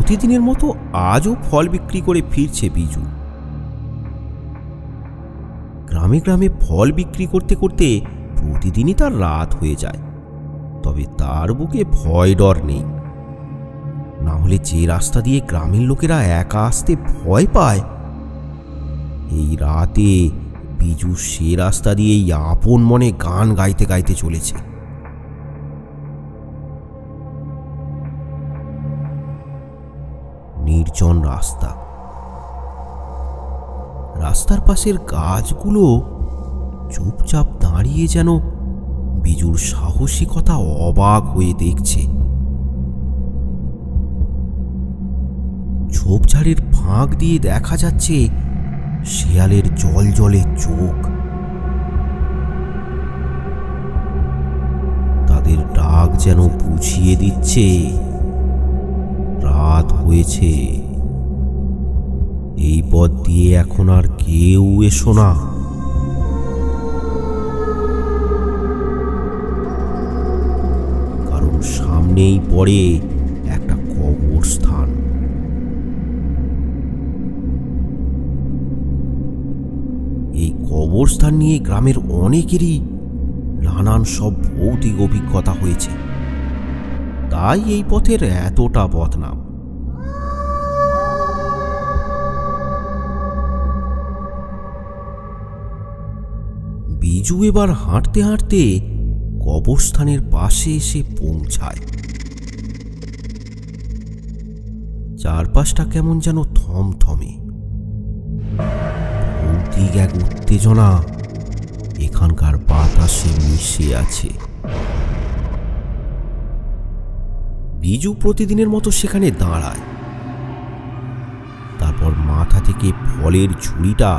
প্রতিদিনের মতো আজও ফল বিক্রি করে ফিরছে বিজু। গ্রামে গ্রামে ফল বিক্রি করতে করতে প্রতিদিনই তার রাত হয়ে যায়। তবে তার বুকে ভয় ডর নেই। না হলে যে রাস্তা দিয়ে গ্রামের লোকেরা একা আসতে ভয় পায়, এই রাতে বিজু সে রাস্তা দিয়েই আপন মনে গান গাইতে গাইতে চলেছে। নির্জন রাস্তা, রাস্তার পাশের গাছগুলো চুপচাপ দাঁড়িয়ে যেন বিজুর সাহসিকতা অবাক হয়ে দেখছে। ঝোপঝাড়ের ফাঁক দিয়ে দেখা যাচ্ছে শিয়ালের জলজলে চোখ। তাদের ডাক যেন বুঝিয়ে দিচ্ছে রাত হয়েছে, এই পথ দিয়ে এখন আর কেউ এসো না। কারণ সামনেই পড়ে একটা কবরস্থান। এই কবরস্থান নিয়ে গ্রামের অনেকেরই নানান সব ভৌতিক অভিজ্ঞতা হয়েছে, তাই এই পথের এতটা বদনাম। বিজু এবার হাঁটতে হাঁটতে কবরস্থানের পাশে এসে পৌঁছায়। চারপাশটা কেমন যেন থমথমে, ভৌতিক এক উত্তেজনা এখানকার বাতাসে মিশে আছে। বিজু প্রতিদিনের মতো সেখানে দাঁড়ায়। তারপর মাথা থেকে ফলের ঝুড়িটা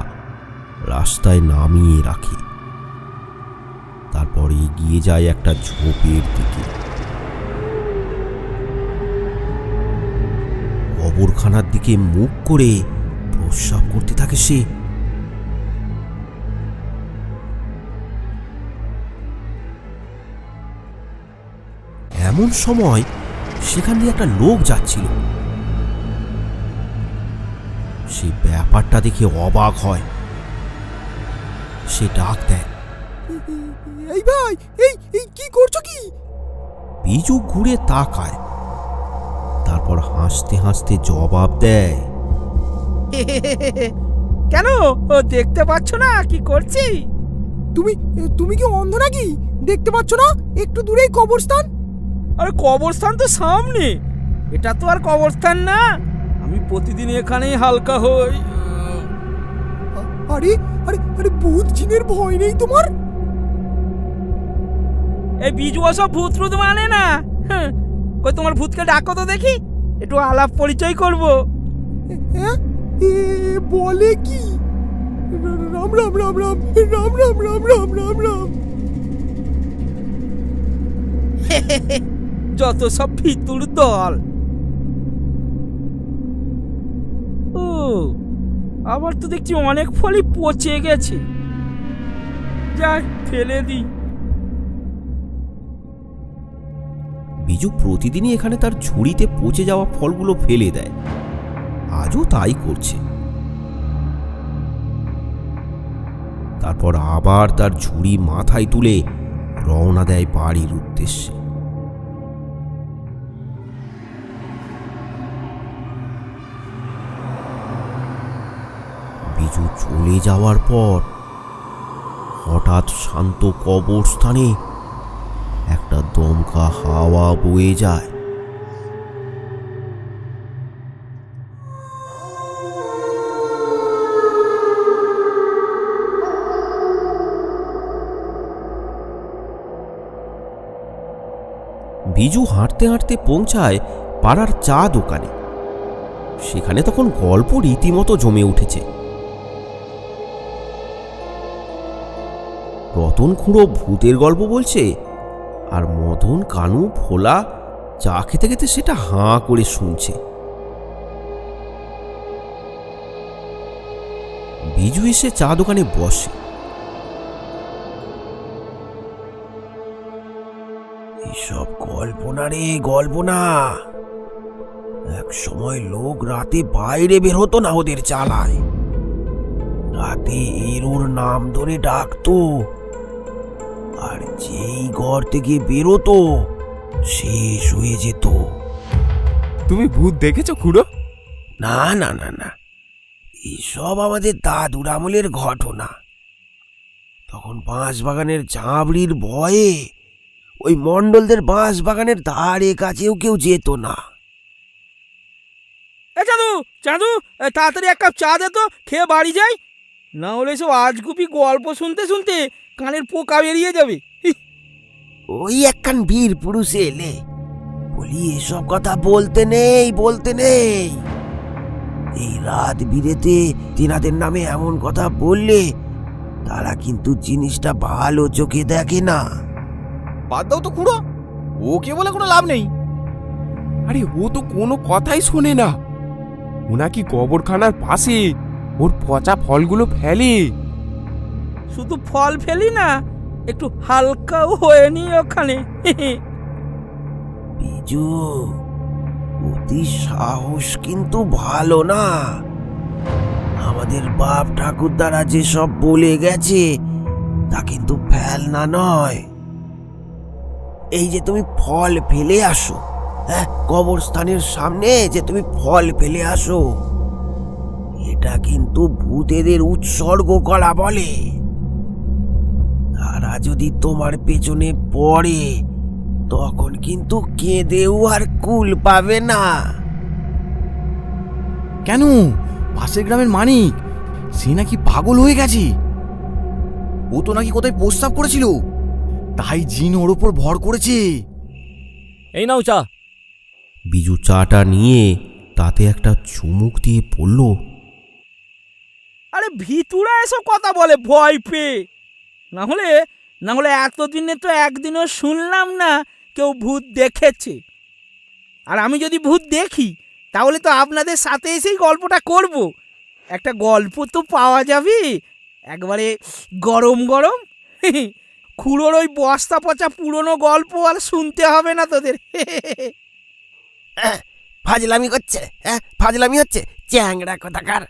রাস্তায় নামিয়ে রাখে। তারপর এগিয়ে যায় একটা ঝোপের দিকে। কবরখানার দিকে মুখ করে প্রস্রাব করতে থাকে সে। এমন সময় সেখান দিয়ে একটা লোক যাচ্ছিল। সে ব্যাপারটা দেখে অবাক হয়। সে ডাক দেয়, এই ভাই, এই এই কি করছো কি? বিজু ঘুরে তাকায়, তারপর হাসতে হাসতে জবাব দেয়, কেন দেখতে পাচ্ছ না কি করছি? তুমি তুমি কি অন্ধ নাকি? দেখতে পাচ্ছ না একটু দূরেই কবরস্থান? আরে কবরস্থান তো সামনে, এটা তো আর কবরস্থান না। আমি প্রতিদিন এখানেই হালকা হই। আরে আরে আরে ভূত জিনের ভয় নেই তোমার? এই বিজু সব ভূত টুত মানে না। কই তোমার ভূতকে ডাকো তো দেখি, একটু আলাপ পরিচয় করব। হ্যাঁ, এ বলে কি? রাম রাম রাম রাম রাম রাম রাম রাম রাম রাম। যত সব ভিতুর দল। ও আবার তো দেখছি অনেক ফলই পচে গেছে, যাই ফেলে দিই। বিজু প্রতিদিনই এখানে তার ঝুড়িতে পচে যাওয়া ফলগুলো ফেলে দেয়। আজও তাই করছে। তারপর আবার তার ঝুড়ি মাথায় তুলে রওনা দেয় বাড়ির উদ্দেশ্যে। বিজু চলে যাওয়ার পর হঠাৎ শান্ত কবরস্থানে একটা দমকা হাওয়া বয়ে যায়। বিজু হাঁটতে হাঁটতে পৌঁছায় পাড়ার চা দোকানে। সেখানে তখন গল্প রীতিমতো জমে উঠেছে। রতন খুঁড়ো ভূতের গল্প বলছে, আর মদন, কানু, ভোলা চা খেতে খেতে সেটা হাঁ করে শুনছে। বিজু এসে চা দোকানে বসে। এসব গল্প না রে, গল্প না। এক সময় লোক রাতে বাইরে বের হতো না ওদের চালায়। রাতে এর ওর নাম ধরে ডাকতো, আর যেই ঘর থেকে বেরোতো শেষ হয়ে যেত। তুমি ভূত দেখেছো খুড়ো? না না না না, এসব আমাদের দাদুর আমলের ঘটনা। তখন বাঁশবাগানের ঝাঁবড়ির ভয়ে ওই মণ্ডলদের বাঁশবাগানের ধারে কাছেও কেউ যেত না। এ চাঁদু, চাঁদু, তাড়াতাড়ি এক কাপ চা দে তো, খেয়ে বাড়ি যাই। না হলে সব আজগুবি গল্প শুনতে শুনতে কানের পোকা বেরিয়ে যাবে। ওই একখান বীর পুরুষ এলে, বলি এসব কথা বলতে নেই, বলতে নেই। এই রাত বিরেতে তেনাদের নামে এমন কথা বললে তারা কিন্তু জিনিসটা ভালো চোখে দেখে না। বাদ দাও তো খুড়ো, ওকে বলে কোনো লাভ নেই। আরে ও তো কোনো কথাই শোনে না। ও নাকি কবরখানার পাশে ওর পচা ফলগুলো ফেলে। শুধু ফল ফেলি না, একটু হালকাও হয়ে নি ওখানে। বিজু, অতি সাহস কিন্তু ভালো না। আমাদের বাপ ঠাকুরদারা যেসব বলে গেছে তা কিন্তু ফেলনা নয়। এই যে তুমি ফল ফেলে আসো, হ্যাঁ, কবরস্থানের সামনে যে তুমি ফল ফেলে আসো, এটা কিন্তু ভূতেদের উৎসর্গ করা বলে। তারা যদি তোমার পেছনে পড়ে তখন কিন্তু কেঁদেও আর কুল পাবে না। কেন? পাশের গ্রামের মানিক, সে নাকি পাগল হয়ে গেছে। ও তো নাকি কোথায় প্রস্তাব করেছিল, তাই জিন ওর ওপর ভর করেছে। এই নাও চা। বিজু চাটা নিয়ে তাতে একটা চুমুক দিয়ে পড়ল, আরে ভিতুরা এসব কথা বলে ভয় পেয়ে। না হলে এতদিনে তো একদিনও শুনলাম না কেউ ভূত দেখেছে। আর আমি যদি ভূত দেখি তাহলে তো আপনাদের সাথে এসেই গল্পটা করব। একটা গল্প তো পাওয়া যাবে একবারে গরম গরম। খুড়োর ওই বস্তা পচা পুরনো গল্প আর শুনতে হবে না তোদের। ফাজলামি করছে, হ্যাঁ, ফাজলামি হচ্ছে, চ্যাংড়া কোথাকার।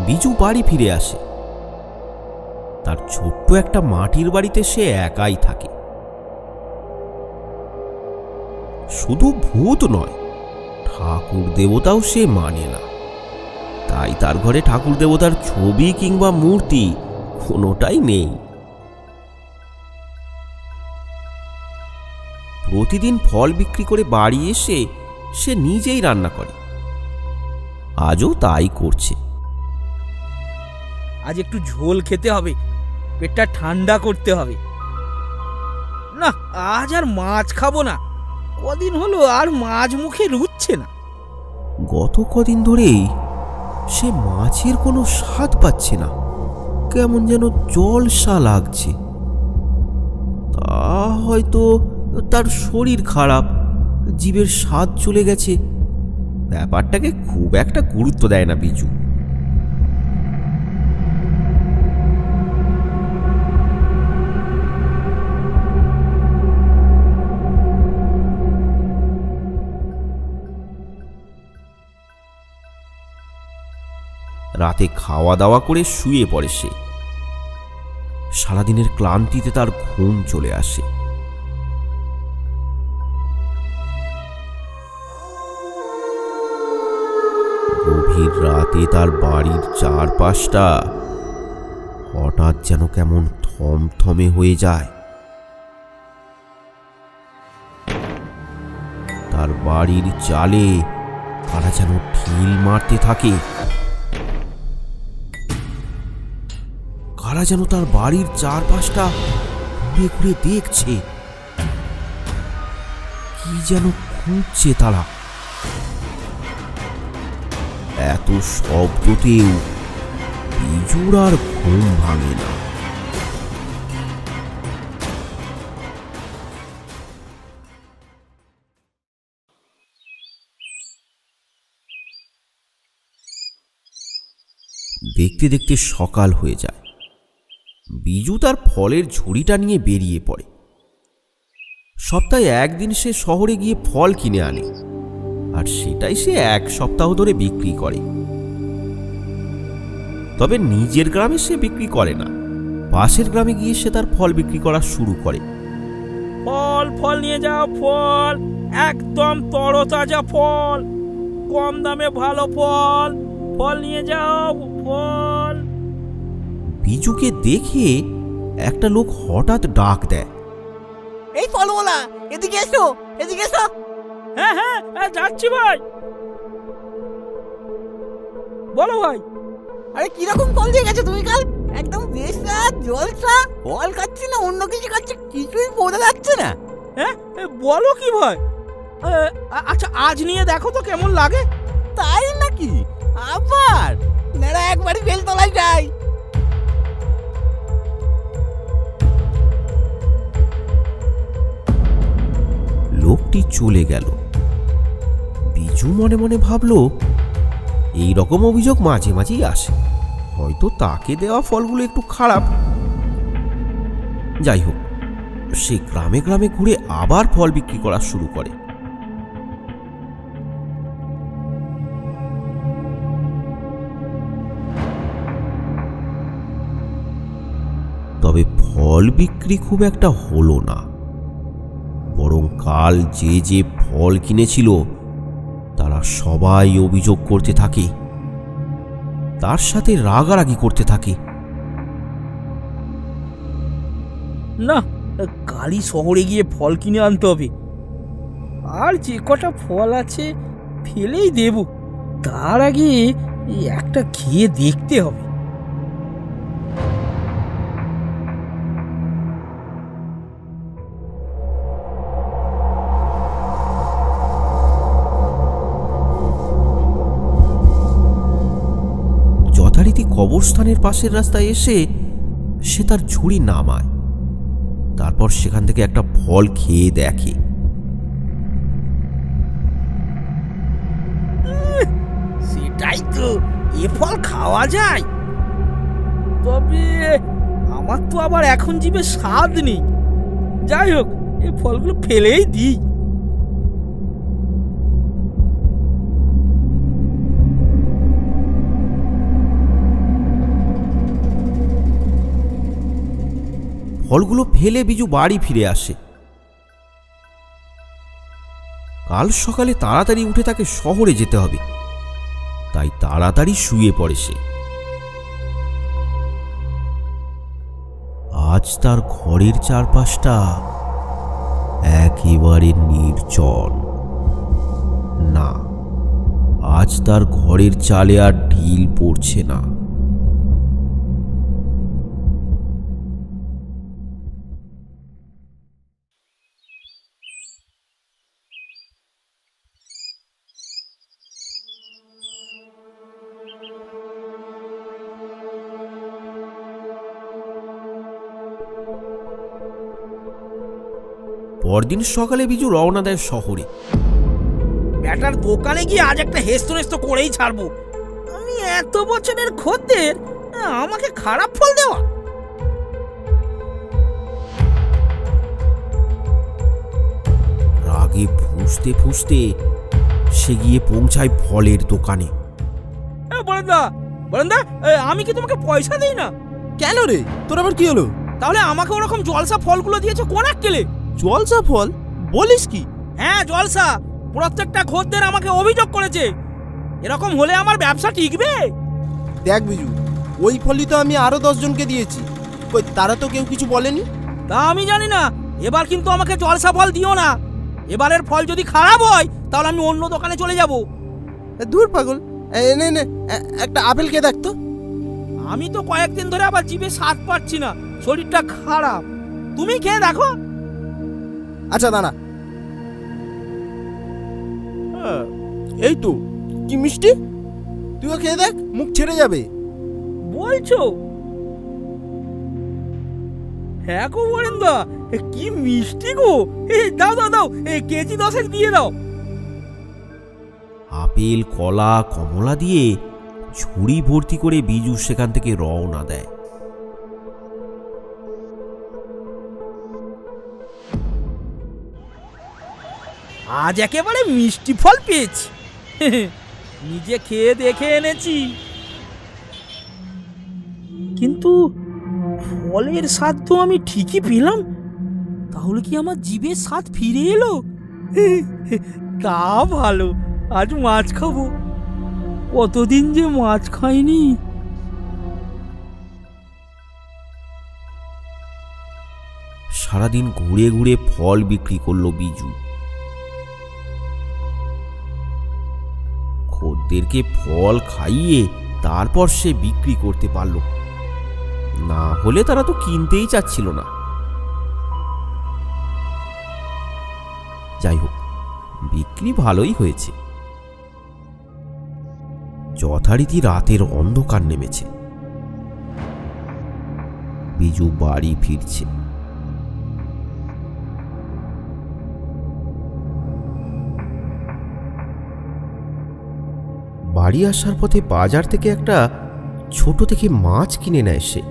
বিজু বাড়ি ফিরে আসে। তার ছোট্ট একটা মাটির বাড়িতে সে একাই থাকে। শুধু ভূত নয়, ঠাকুর দেবতাও সে মানে না। তাই তার ঘরে ঠাকুর দেবতার ছবি কিংবা মূর্তি কোনোটাই নেই। প্রতিদিন ফল বিক্রি করে বাড়ি এসে সে নিজেই রান্না করে। আজও তাই করছে। আজ একটু ঝোল খেতে হবে, পেটটা ঠান্ডা করতে হবে। না, আজ আর মাছ খাবো না। কদিন হলো আর মাছ মুখে রুচ্ছে না। গত কদিন ধরেই সে মাছের কোনো স্বাদ পাচ্ছে না, কেমন যেন জলসা লাগছে। তা হয়তো তার শরীর খারাপ, জীবের স্বাদ চলে গেছে। ব্যাপারটাকে খুব একটা গুরুত্ব দেয় না বিজু। রাতে খাওয়া দাওয়া করে শুয়ে পড়ে সে। সারাদিনের ক্লান্তিতে তার ঘুম চলে আসে। গভীর রাতে তার বাড়ির চারপাশটা হঠাৎ যেন কেমন থমথমে হয়ে যায়। তার বাড়ির চালে কারা যেন ঢিল মারতে থাকে। কারা যেন তার বাড়ির চারপাশটা ঘুরে ঘুরে দেখছে, কি যেন খুঁজছে তারা। এত শব্দতেও বিজুর আর ঘুম ভাঙে না। দেখতে দেখতে সকাল হয়ে যায়। বিজু তার ফলের ঝুড়িটা নিয়ে বেরিয়ে পড়ে। সপ্তাহে একদিন সে শহরে গিয়ে ফল কিনে আনে, আর সেটাই সে এক সপ্তাহ ধরে বিক্রি করে। তবে নিজের গ্রামে সে বিক্রি করে না, পাশের গ্রামে গিয়ে সে তার ফল বিক্রি করা শুরু করে। ফল ফল নিয়ে যাও, ফল একদম তরতাজা ফল, কম দামে ভালো ফল, ফল নিয়ে যাও ফল। বিজুকে দেখে একটা লোক হঠাৎ ডাক দেয়, এই ফলওয়ালা, এদিকে এসো, এদিকে এসো। হ্যাঁ হ্যাঁ হ্যাঁ, যাচ্ছি ভাই। বলো ভাই। আরে কিরকম ফল দিয়ে গেছো তুমি কাল? একদম বেশা জলসা ফল খাচ্ছি না অন্য কিছু খাচ্ছি, কিছুই বোঝা যাচ্ছে না। হ্যাঁ বলো কি ভাই? আচ্ছা আজ নিয়ে দেখো তো কেমন লাগে। তাই নাকি? আবার নেড়া একবারই বেল তলায় যাই। লোকটি চলে গেল। বিজু মনে মনে ভাবল, এই রকম অভিযোগ মাঝে মাঝেই আসে, হয়তো তাকে দেওয়া ফলগুলো একটু খারাপ। যাই হোক, সে গ্রামে গ্রামে ঘুরে আবার ফল বিক্রি করা শুরু করে। তবে ফল বিক্রি খুব একটা হলো না, বরং কাল যে যে ফল কিনেছিল তারা সবাই অভিযোগ করতে থাকে, তার সাথে রাগারাগি করতে থাকে। না, কালই শহরে গিয়ে ফল কিনে আনতে হবে, আর যে কটা ফল আছে ফেলেই দেব, তার আগে একটা খেয়ে দেখতে হবে। যথারীতি কবরস্থানের পাশের রাস্তায় এসে সে তার ঝুড়ি নামায়, তারপর সেখান থেকে একটা ফল খেয়ে দেখে। সেটাই তো, এ ফল খাওয়া যায়, তবে আমার তো আবার এখন জিভে স্বাদ নেই। যাই হোক, এই ফলগুলো ফেলেই দিই। ফলগুলো ফেলে বিজু বাড়ি ফিরে আসে। কাল সকালে তাড়াতাড়ি উঠে তাকে শহরে যেতে হবে, তাই তাড়াতাড়ি শুয়ে পড়ে সে। আজ তার ঘরের চারপাশটা একেবারে নির্জন। না, আজ তার ঘরের চালে আর ঢিল পড়ছে না। পরদিন সকালে বিজু রওনা দেয় শহরে। ব্যাটার দোকানে গিয়ে আজ একটা হেস্তনেস্ত করেই ছাড়বো। আমি এত বছরের খদ্দের, আমাকে খারাপ ফল দেওয়া। রাগে ফুঁসতে ফুঁসতে সে গিয়ে পৌঁছায় ফলের দোকানে। বরেন্দা, বরেন্দা, আমি কি তোমাকে পয়সা দিই না? কেন রে, তোর আবার কি হলো? তাহলে আমাকে ওরকম জলসা ফলগুলো দিয়েছো কোন আক্কেলে? জলসা ফল বলিস কি? হ্যাঁ জলসা, প্রত্যেকটা খদ্দের আমাকে অভিযোগ করেছে। এরকম হলে আমার ব্যবসা টিকবে? দেখ বিজু, ওই ফলই তো আমি আরো 10 জনকে দিয়েছি, কই তারা তো কেউ কিছু বলেনি। তা আমি জানি না, এবার কিন্তু আমাকে জলসা ফল দিও না। এবারের ফল যদি খারাপ হয় তাহলে আমি অন্য দোকানে চলে যাব। দূর পাগল, নে নে একটা আপেল খেয়ে দেখ তো। আমি তো কয়েকদিন ধরে আবার জিভে স্বাদ পাচ্ছি না, শরীরটা খারাপ। তুমি খেয়ে দেখো। আচ্ছা দাঁড়া, এই তো কি মিষ্টি, তুইও খেয়ে দেখ, মুখ ছেড়ে যাবে। বলছো? হ্যাঁ গো বরেন্দা, কি মিষ্টি গো। দাও দাও দাও, কেজি 10 দিয়ে দাও। আপেল, কলা, কমলা দিয়ে ঝুড়ি ভর্তি করে বিজু সেখান থেকে রওনা দেয়। আজ একেবারে মিষ্টি ফল পেয়েছি। নিজে খেয়ে দেখে এনেছি, কিন্তু ফলের স্বাদ তো আমি ঠিকই পেলাম। তাহলে কি আমার জিভের স্বাদ ফিরে এলো? তা ভালো, আজ মাছ খাবো। কতদিন যে মাছ খাইনি। সারাদিন ঘুরে ঘুরে ফল বিক্রি করলো বিজু। খদ্দেরকে ফল খাইয়ে তারপর সে বিক্রি করতে পারল, না হলে তারা তো কিনতেই চাচ্ছিল না। যাই হোক, বিক্রি ভালোই হয়েছে। যথারীতি রাতের অন্ধকার নেমেছে। বিজু বাড়ি ফিরছে। বাড়ি আসার পথে বাজার থেকে একটা ছোট থেকে মাছ কিনে নেয় সে।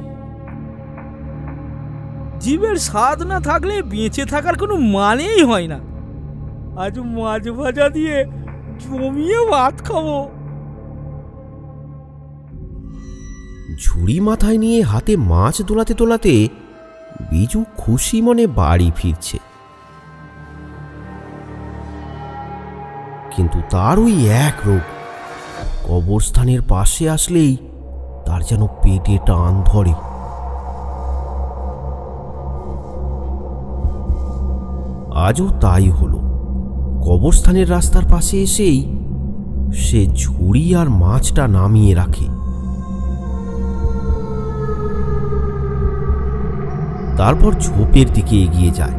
জিভের স্বাদ না থাকলে বেঁচে থাকার কোনো মানেই হয় না। আজ মাছ ভাজা দিয়ে জমিয়ে ভাত খাবো। ঝুড়ি মাথায় নিয়ে হাতে মাছ দোলাতে দোলাতে বিজু খুশি মনে বাড়ি ফিরছে। কিন্তু তার ওই এক রোগ, কবরস্থানের পাশে আসলেই তার যেন পেটে টান ধরে। আজও তাই হলো। কবরস্থানের রাস্তার পাশে এসেই সে ঝুড়ি আর মাছটা নামিয়ে রাখে। তারপর ঝোপের দিকে এগিয়ে যায়।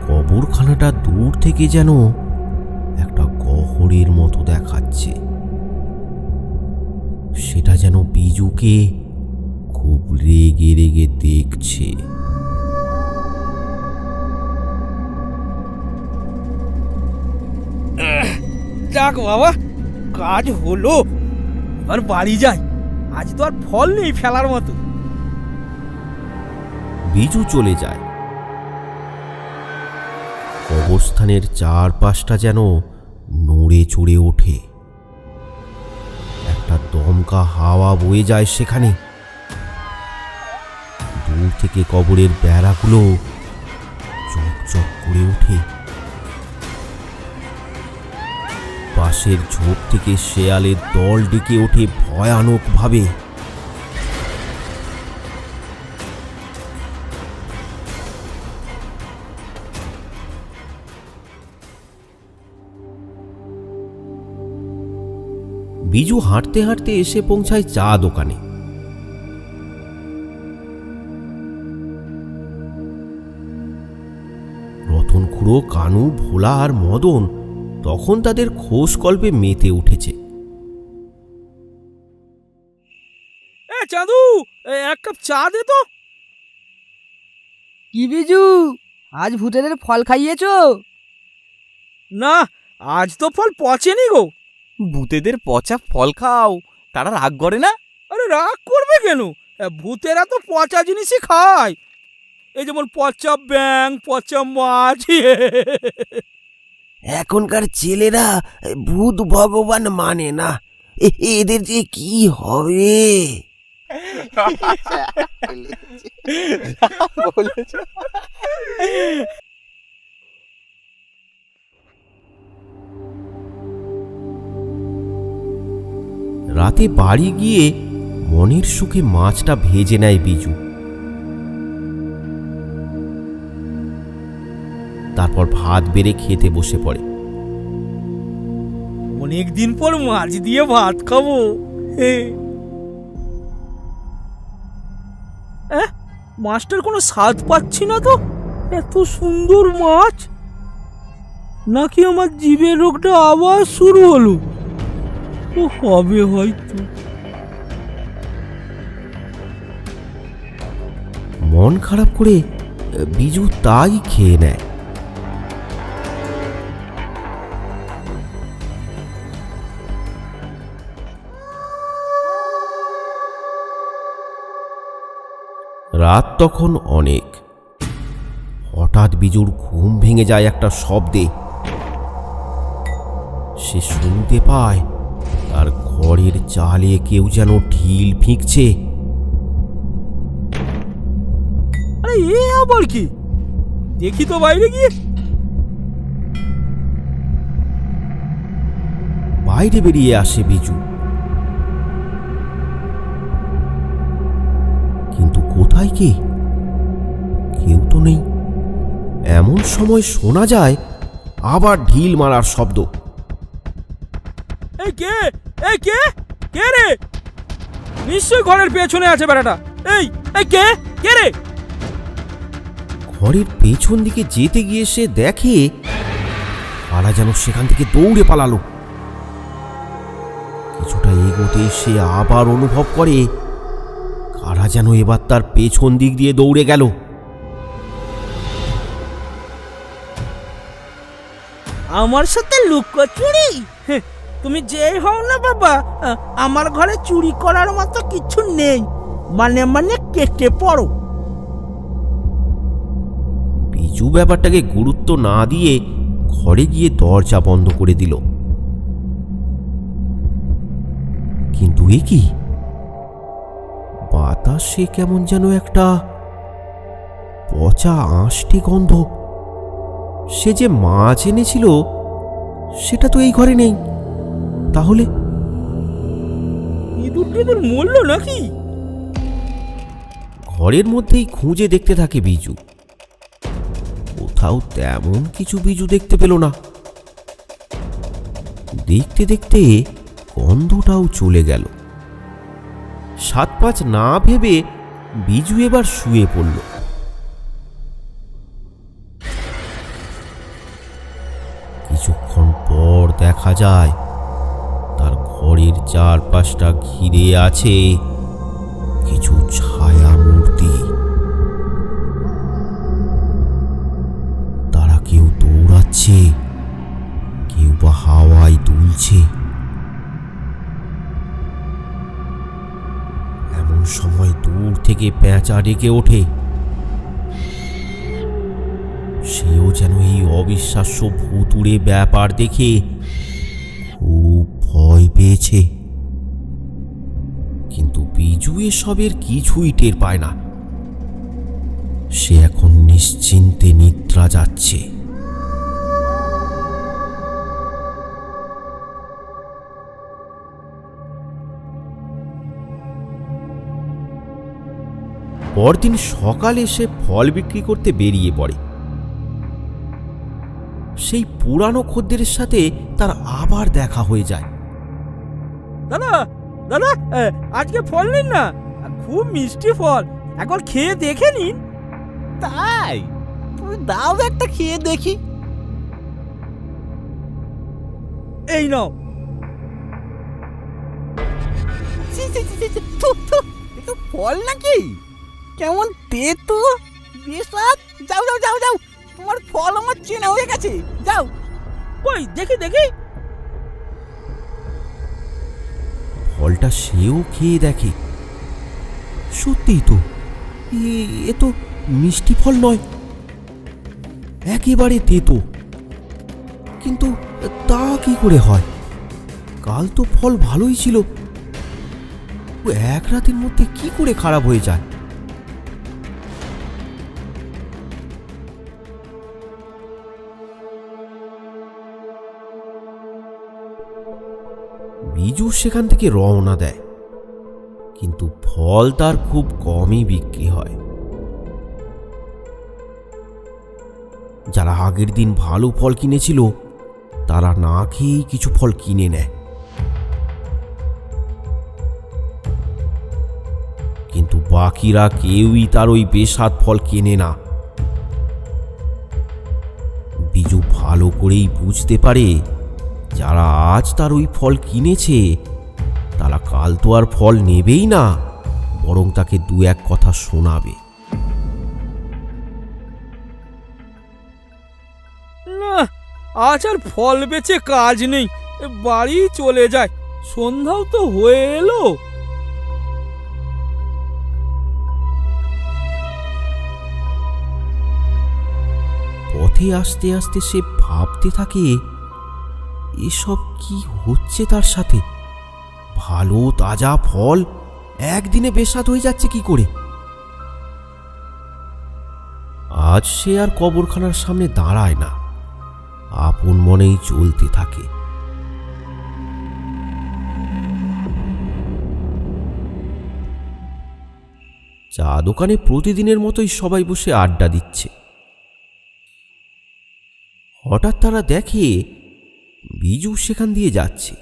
কবরখানাটা দূর থেকে যেন একটা গহ্বরের মতো দেখাচ্ছে। সেটা যেন বিজুকে খুব রেগে রেগে দেখছে। যাক বাবা, কাজ হলো। এবার বাড়ি যাই, আজ তো আর ফল নেই ফেলার মতো। বিজু চলে যায়। কবরস্থানের চারপাশটা যেন নড়ে চড়ে ওঠে। একটা দমকা হাওয়া বয়ে যায় সেখানে। দূর থেকে কবরের বেড়াগুলো চকচক করে ওঠে। পাশের ঝোপ থেকে শেয়ালের দল ডেকে ওঠে ভয়ানক ভাবে। বিজু হাঁটতে হাঁটতে এসে পৌঁছায় চা দোকানে। রতন খুড়ো, কানু, ভোলা আর মদন তখন তাদের খোশ গল্পে মেতে উঠেছে। চাঁদু, এক কাপ চা দে তো। কি বিজু, আজ ভূতেদের ফল খাইয়েছো? না, আজ তো ফল পচেনি গো। ভূতেদের পচা ফল খাও, তারা রাগ করে না? আরে রাগ করবে কেন? ভূতেরা তো পচা জিনিসই খায়। এই যেমন পচা ব্যাং, পচা মাছ। এখনকার ছেলেরা ভূত ভগবান মানে না। এদের যে কি হবে। রাতে বাড়ি গিয়ে মনের সুখে মাছটা ভেজে নেয় বিজু। তারপর ভাত বেড়ে খেতে বসে পড়ে। অনেকদিন পর মাছ দিয়ে ভাত খাবো। মাছটার কোনো স্বাদ পাচ্ছি না তো। এত সুন্দর মাছ, নাকি আমার জিভের রোগটা আবার শুরু হলো? ও হবে হয়তো। মন খারাপ করে বিজু তাই খেয়ে নেয়। রাত তখন অনেক। হঠাৎ বিজুর ঘুম ভেঙে যায় একটা শব্দে। সে শুনতে পায় তার ঘরের চালে কেউ যেন ঢিল ফিঁকছে। আরে এ আবার কি? দেখি তো বাইরে গিয়ে। বাইরে বেরিয়ে আসে বিজু, কিন্তু কোথায় কে? কেউ তো নেই। এমন সময় শোনা যায় আবার ঢিল মারার শব্দ। এই কে? এই কে? কে রে? নিশ্চয় ঘরের পেছনে আছে বেড়াটা। এই এই কে? কে রে? ঘরের পেছন দিকে যেতে গিয়ে সে দেখে কারা যেন সেখান থেকে দৌড়ে পালালো। কিছুটা এগোতেই সে আবার অনুভব করে কারা যেন এবার তার পেছন দিক দিয়ে দৌড়ে গেল। আমার সাথে লুকোচুরি? তুমি যেই হও না বাবা, আমার ঘরে চুরি করার মতো কিছু নেই। মানে মানে কেটে পড়ো। বিজু ব্যাপারটাকে গুরুত্ব না দিয়ে ঘরে গিয়ে দরজা বন্ধ করে দিল। কিন্তু এ কি? বাতাসে কেমন যেন একটা পচা আঁশটি গন্ধ। সে যে মাছ এনেছিল সেটা তো এই ঘরে নেই। তাহলে ইঁদুর টিঁদুর মরল নাকি? ঘরের মধ্যেই খুঁজে দেখতে থাকে বিজু। কোথাও তেমন কিছু বিজু দেখতে পেল না। দেখতে দেখতে গন্ধটাও চলে গেল। 7-5 না ভেবে বিজু এবার শুয়ে পড়ল। কিছুক্ষণ পর দেখা যায় তার ঘরের চারপাশটা ঘিরে আছে কিছু ছায়া মূর্তি। তারা কেউ দৌড়াচ্ছে, কেউ বা হাওয়ায় দুলছে। এমন সময় দূর থেকে পেঁচা ডেকে ওঠে। সেও যেন এই অবিশ্বাস্য ভুতুড়ে ব্যাপার দেখে খুব ভয় পেয়েছে। কিন্তু বিজু এসবের কিছুই টের পায় না। সে এখন নিশ্চিন্তে নিদ্রা যাচ্ছে। পরদিন সকালে সে ফল বিক্রি করতে বেরিয়ে পড়ে। সেই পুরানো খদ্দেরের সাথে তার আবার দেখা হয়ে যায়। দাদা দাদা, আজকে ফল নিন না, খুব মিষ্টি ফল, একবার খেয়ে দেখে নিন। তাই? তুমি দাও একটা খেয়ে দেখি। এই নাও। ছি, ছি, ছি, ছি, ছি, থু, থু, এ তো ফল নাকি? কেমন তেতো, বেস্বাদ। যাও যাও যাও যাও, তোমার ফল আমার চেনা হয়ে গেছে। যাও। কই দেখি দেখি। ফলটা সেও খেয়ে দেখে। সত্যিই তো, এ তো মিষ্টি ফল নয়, একেবারে তেতো। কিন্তু তা কি করে হয়? কাল তো ফল ভালোই ছিল, ও এক রাতের মধ্যে কি করে খারাপ হয়ে যায়? বিজু সেখান থেকে রওনা দেয়, কিন্তু ফল তার খুব কমই বিক্রি হয়। যারা আগের দিন ভালো ফল কিনেছিল তারা না খেয়েই কিছু ফল কিনে নেয়। কিন্তু বাকিরা কেউই তার ওই বেস্বাদ ফল কেনে না। বিজু ভালো করেই বুঝতে পারে যারা আজ তার ওই ফল কিনেছে তারা কাল তো আর ফল নেবেই না, বরং তাকে 2-1 কথা শোনাবে। না, আজ আর ফল বেচে কাজ নেই, বাড়ি চলে যায়, সন্ধ্যাও তো হয়ে এলো। পথে আস্তে আস্তে সে ভাবতে থাকে এসব কি হচ্ছে তার সাথে। ভালো তাজা ফল একদিনে বেস্বাদ হয়ে যাচ্ছে কি করে। আজ সে আর কবরখানার সামনে দাঁড়ায় না, আপন মনেই চলতে থাকে। চা দোকানে প্রতিদিনের মতোই সবাই বসে আড্ডা দিচ্ছে। হঠাৎ তারা দেখে বিজু সেখান দিয়ে যাচ্ছে।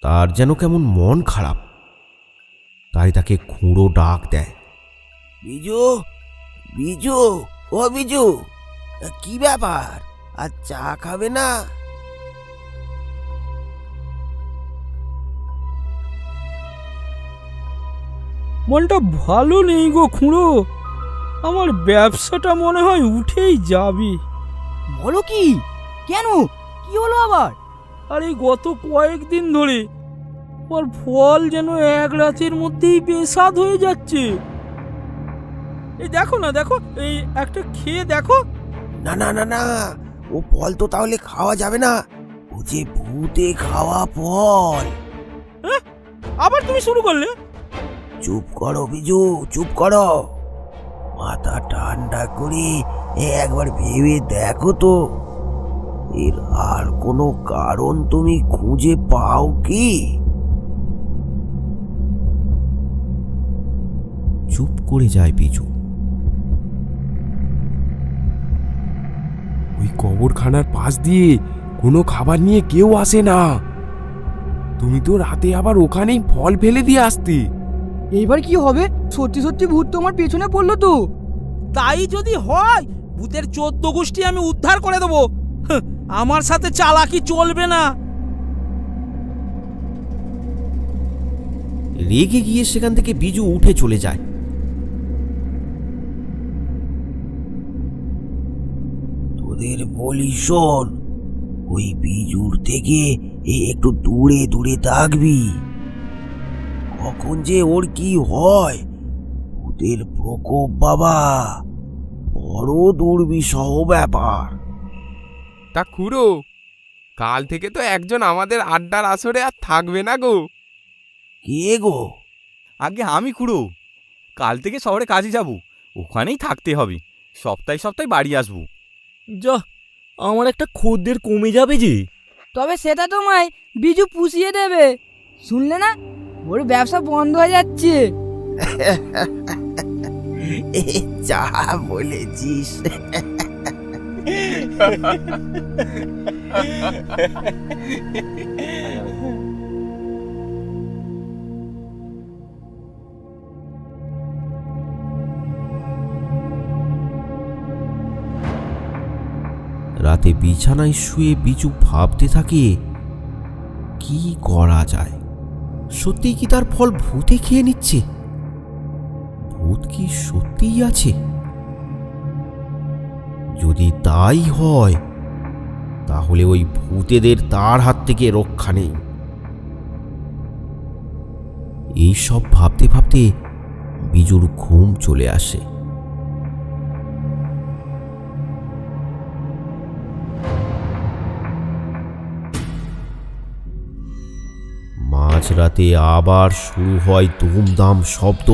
তার যেন কেমন মন খারাপ, তাই তাকে খুঁড়ো ডাক দেয়। বিজু, বিজু, ও বিজু, কি ব্যাপার? আর চা খাবে না? মনটা ভালো নেই গো খুঁড়ো, আমার ব্যবসাটা মনে হয় উঠেই যাবে। বলো কি? কেন, কি হলো আবার? আর এই গত কয়েকদিন ধরে আমার ফল যেন এক রাতের মধ্যেই বেস্বাদ হয়ে যাচ্ছে। এই দেখো না, দেখো, এই একটা খেয়ে দেখো। না না না না, ও ফল তো তাহলে খাওয়া যাবে না, ও যে ভূতে খাওয়া ফল। আবার তুমি শুরু করলে? চুপ করো বিজু, চুপ করো। মাথা ঠান্ডা করে একবার ভেবে দেখো তো, এর আর কোনো কারণ তুমি খুঁজে পাও কি? চুপ করে যায় বিজু। ওই কবরখানার পাশ দিয়ে কোনো খাবার নিয়ে কেউ আসে না। তুমি তো রাতে আবার ওখানেই ফল ফেলে দিয়ে আসতে। এইবার কি হবে? সত্যি সত্যি ভূত তোমার পেছনে পড়লো তো? তাই যদি হয়, ভূতের 14 গোষ্ঠী আমি উদ্ধার করে দেবো। আমার সাথে চালাকি চলবে না। রেগে গিয়ে সেখান থেকে বিজু উঠে চলে যায়। তোদের বলি শোন, ওই বিজুর থেকে একটু দূরে দূরে থাকবি। কখন যে ওর কি হয়, ভূতের প্রকোপ বাবা বড় দুর্বিষহ ব্যাপার। তা খুড়ো, কাল থেকে তো একজন আমাদের আড্ডার আসরে আর থাকবে না গো। কে গো? আগে আমি খুড়ো, কাল থেকে শহরে কাজে যাব, ওখানেই থাকতে হবে, সপ্তাহে সপ্তাহে বাড়ি আসবো। যা, আমার একটা খদ্দের কমে যাবে যে। তবে সেটা তোমায় বিজু পুষিয়ে দেবে। শুনলে না, ওর ব্যবসা বন্ধ হয়ে যাচ্ছে। যা বলেছিস। রাতে বিছানায় শুয়ে বিজু ভাবতে থাকে কি করা যায়। সত্যি কি তার ফল ভূতে খেয়ে নিচ্ছে? ভূত কি সত্যিই আছে? যদি তাই হয়, তাহলে ওই ভূতেদের তার হাত থেকে রক্ষা নেই। এইসব ভাবতে ভাবতে বিজুর ঘুম চলে আসে। মাঝরাতে আবার শুরু হয় দুমদাম শব্দ।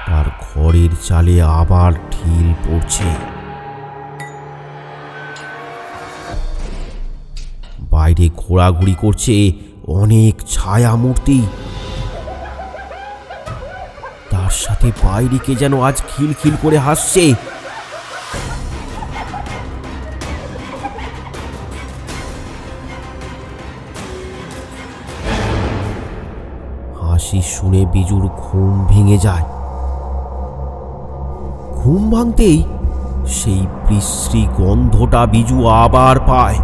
তার ঘরের চালে আবার ঢিল পড়ছে। বাইরে ঘোরাঘুরি করছে অনেক ছায়া মূর্তি। তার সাথে বাইরে কে যেন আজ খিলখিল করে হাসছে। হাসি শুনে বিজুর ঘুম ভেঙে যায়। ঘুম ভাঙতেই সেই বিশ্রী গন্ধটা বিজু আবার পায়।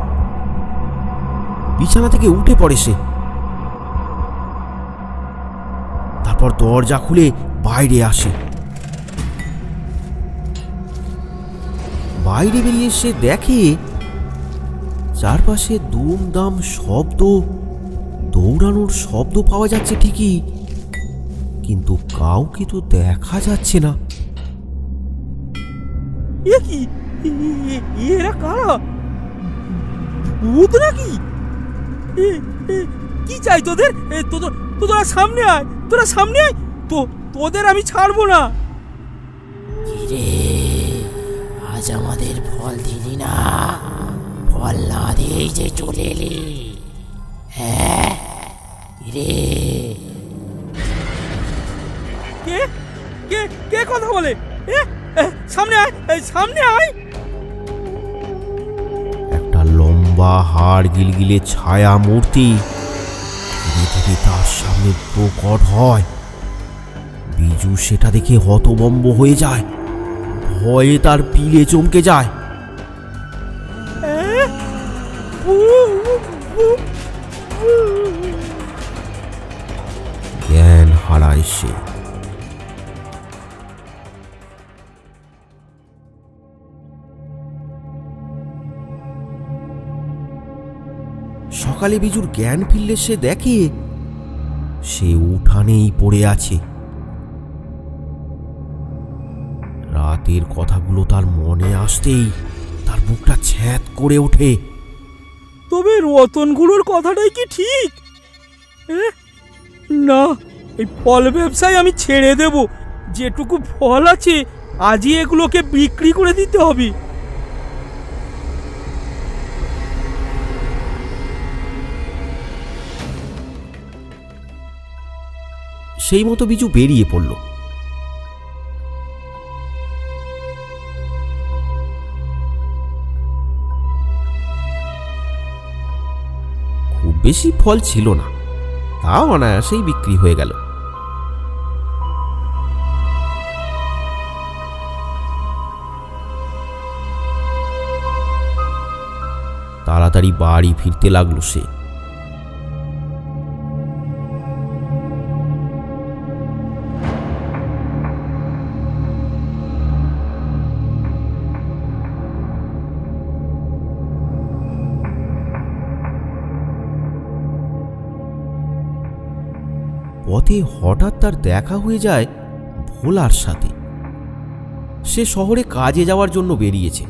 বিছানা থেকে উঠে পড়ে সে। তারপর দরজা খুলে বাইরে আসে। বাইরে বেরিয়ে সে দেখে চারপাশে দুমদাম শব্দ, দৌড়ানোর শব্দ পাওয়া যাচ্ছে ঠিকই, কিন্তু কাউকে তো দেখা যাচ্ছে না। এ কি এরা কারা? ভূত নাকি? কি চাই তোদের? তোরা সামনে আয়, তোরা সামনে আয়, তোদের আমি ছাড়বো না। কিরে, আজ আমাদের ফল দিলি না? ফল না দিয়েই যে চলে এলি? হ্যাঁ কিরে? কে কে কে কথা বলে? সামনে আয়, সামনে আয়। একটা লম্বা হাড় গিলগিলে ছায়া মূর্তি ধীরে ধীরে তার সামনে প্রকট হয়। বিজু সেটা দেখে হতভম্ব হয়ে যায়, ভয়ে তার পিলে চমকে যায়। জ্ঞান হারায় সে। সকালে বিজুর জ্ঞান ফিরলে সে দেখে সে উঠানেই পড়ে আছে। রাতের কথাগুলো তার মনে আসতেই তার বুকটা ছ্যাঁত করে ওঠে। তবে রতনগুলোর কথাটাই কি ঠিক? না, এই ফল ব্যবসায় আমি ছেড়ে দেব। যেটুকু ফল আছে আজই এগুলোকে বিক্রি করে দিতে হবে। সেই মতো বিজু বেরিয়ে পড়ল। খুব বেশি ফল ছিল না, তাও অনায়াসেই বিক্রি হয়ে গেল। তাড়াতাড়ি বাড়ি ফিরতে লাগলো সে। পথে হঠাৎ তার দেখা হয়ে যায় ভোলার সাথে। সে শহরে কাজে যাওয়ার জন্য বেরিয়েছে।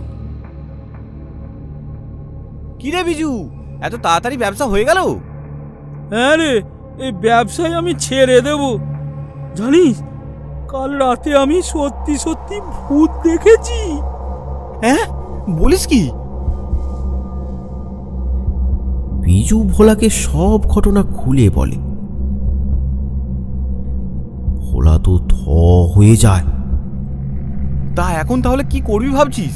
কিরে বিজু, এত তাড়াতাড়ি ব্যবসা হয়ে গেল? হ্যাঁ রে, এই ব্যবসায় আমি ছেড়ে দেব। জানিস, কাল রাতে আমি সত্যি সত্যি ভূত দেখেছি। হ্যাঁ, বলিস কি? বিজু ভোলাকে সব ঘটনা খুলে বলে। ভোলা তো থ হয়ে যায়। তা এখন তাহলে কি করবি ভাবছিস?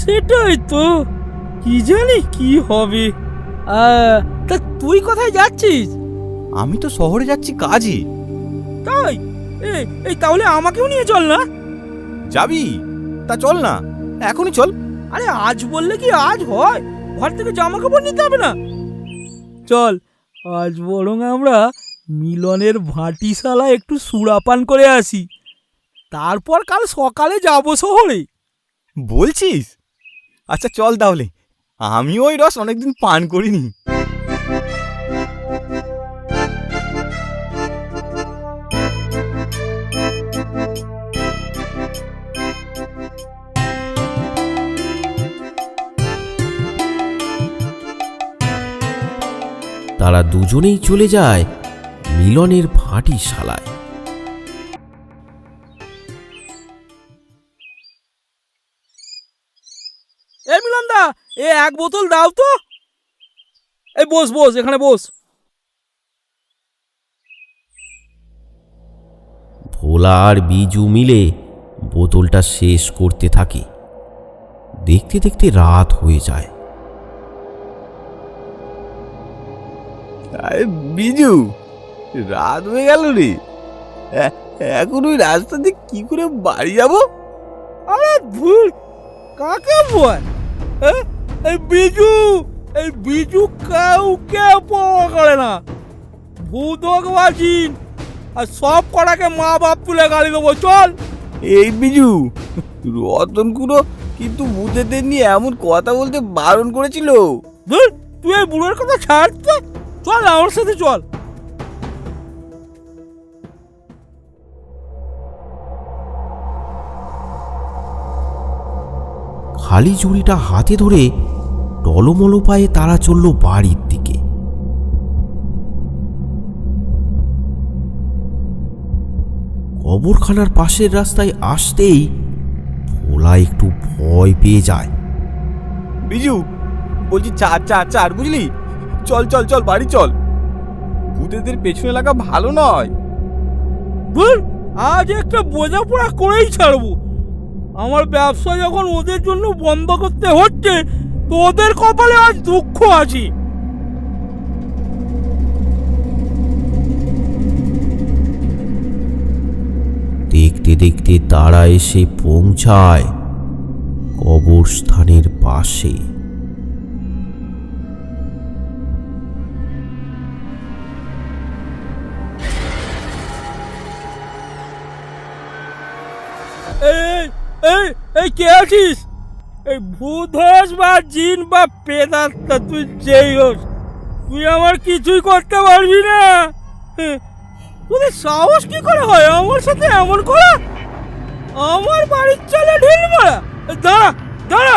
সেটাই তো, কি জানি কি হবে। তা তুই কোথায় যাচ্ছিস? আমি তো শহরে যাচ্ছি কাজে। তাই? এই তাহলে আমাকেও নিয়ে চল না। যাবি? তা চল না, এখনই চল। আরে আজ বললে কি আজ হয়? ঘর থেকে জামা কাপড় নিতে হবে না? চল, আজ বরং আমরা মিলনের ভাটিশালা একটু সুরাপান করে আসি, তারপর কাল সকালে যাব শহরে। বলছিস? আচ্ছা চল তাহলে, আমিও ওই রস অনেকদিন পান করিনি। তারা দুজনেই চলে যায় মিলনের ভাটিশালায়। এই মিলন দা, এক বোতল দাও তো। এই বস বস, এখানে বস। ভোলা আর বিজু মিলে বোতলটা শেষ করতে থাকে। দেখতে দেখতে রাত হয়ে যায়। আরে বিজু, রাত হয়ে গেল রে। এখন ওই রাস্তা দিয়ে কি করে বাড়ি যাব? আরে ভুল, কাকে বল? এই বিজু কাউকে পাওয়া করে না। ভূত বাজিন আর সব কটাকে মা বাপ তুলে গালি দেবো। চল। এই বিজু, রতনকুড়ো কিন্তু ভূতেদের নিয়ে এমন কথা বলতে বারণ করেছিল। ধুর, তুই এই বুড়োর কথা ছাড়তে। চল আমার সাথে চল। খালি ঝুড়িটা হাতে ধরে টলমলো পায়ে তারা চলল বাড়ির দিকে। কবরখানার পাশের রাস্তায় আসতেই ভোলা একটু ভয় পেয়ে যায়। বিজু, বলছি চার চার চার, বুঝলি? চল চল চল, বাড়ি চল। ভূতেদের পেছনে লাগা ভালো নয়। ধুর, আজ একটা বোঝাপড়া করেই ছাড়বো। আমার ব্যবসা যখন ওদের জন্য বন্ধ করতে হচ্ছে, তো ওদের কপালে আজ দুঃখ আছে। দেখতে দেখতে তারা এসে পৌঁছায় কবরস্থানের পাশে। এই এই এই কে আছিস? এই ভূত হোস বা জিন বা প্রেতাত্মা, তুই যেই হোস, তুই আমার কিছুই করতে পারবি না। তোদের সাহস কি করে হয় আমার সাথে এমন করা? আমার বাড়ির চালে ঢিল মারা? দাঁড়া দাঁড়া।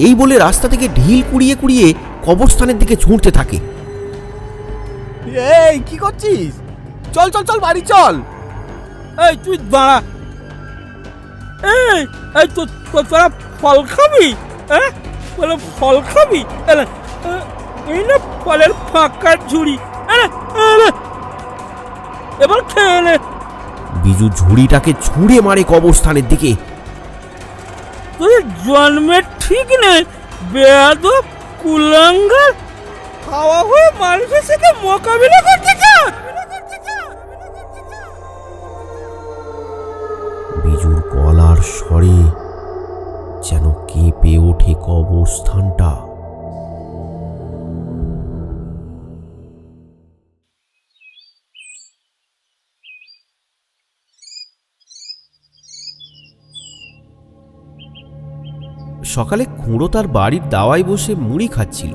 এই বলে রাস্তা থেকে ঢিল কুড়িয়ে কুড়িয়ে কবরস্থানের দিকে ছুটতে থাকে। এই কি করছিস? চল চল চল, বাড়ি চল। এই তুই দাঁড়া। এই এই তো তোরা ফল খাবি? হ্যাঁ, বলে ফল খাবি? এই না ফলের ফাঁকা ঝুড়ি, এবার খেয়ে নে। বিজু ঝুড়িটাকে ছুঁড়ে মারে কবরস্থানের দিকে। তোদের জন্মের ঠিক নেই, বেয়াদব কুলাঙ্গার। খাওয়া হয়ে মানুষের সাথে মোকাবিলা করতে চাস? বিজুর গলার স্বরে যেন কেঁপে ওঠে কবরস্থানটা। সকালে খুঁড়ো তার বাড়ির দাওয়ায় বসে মুড়ি খাচ্ছিল।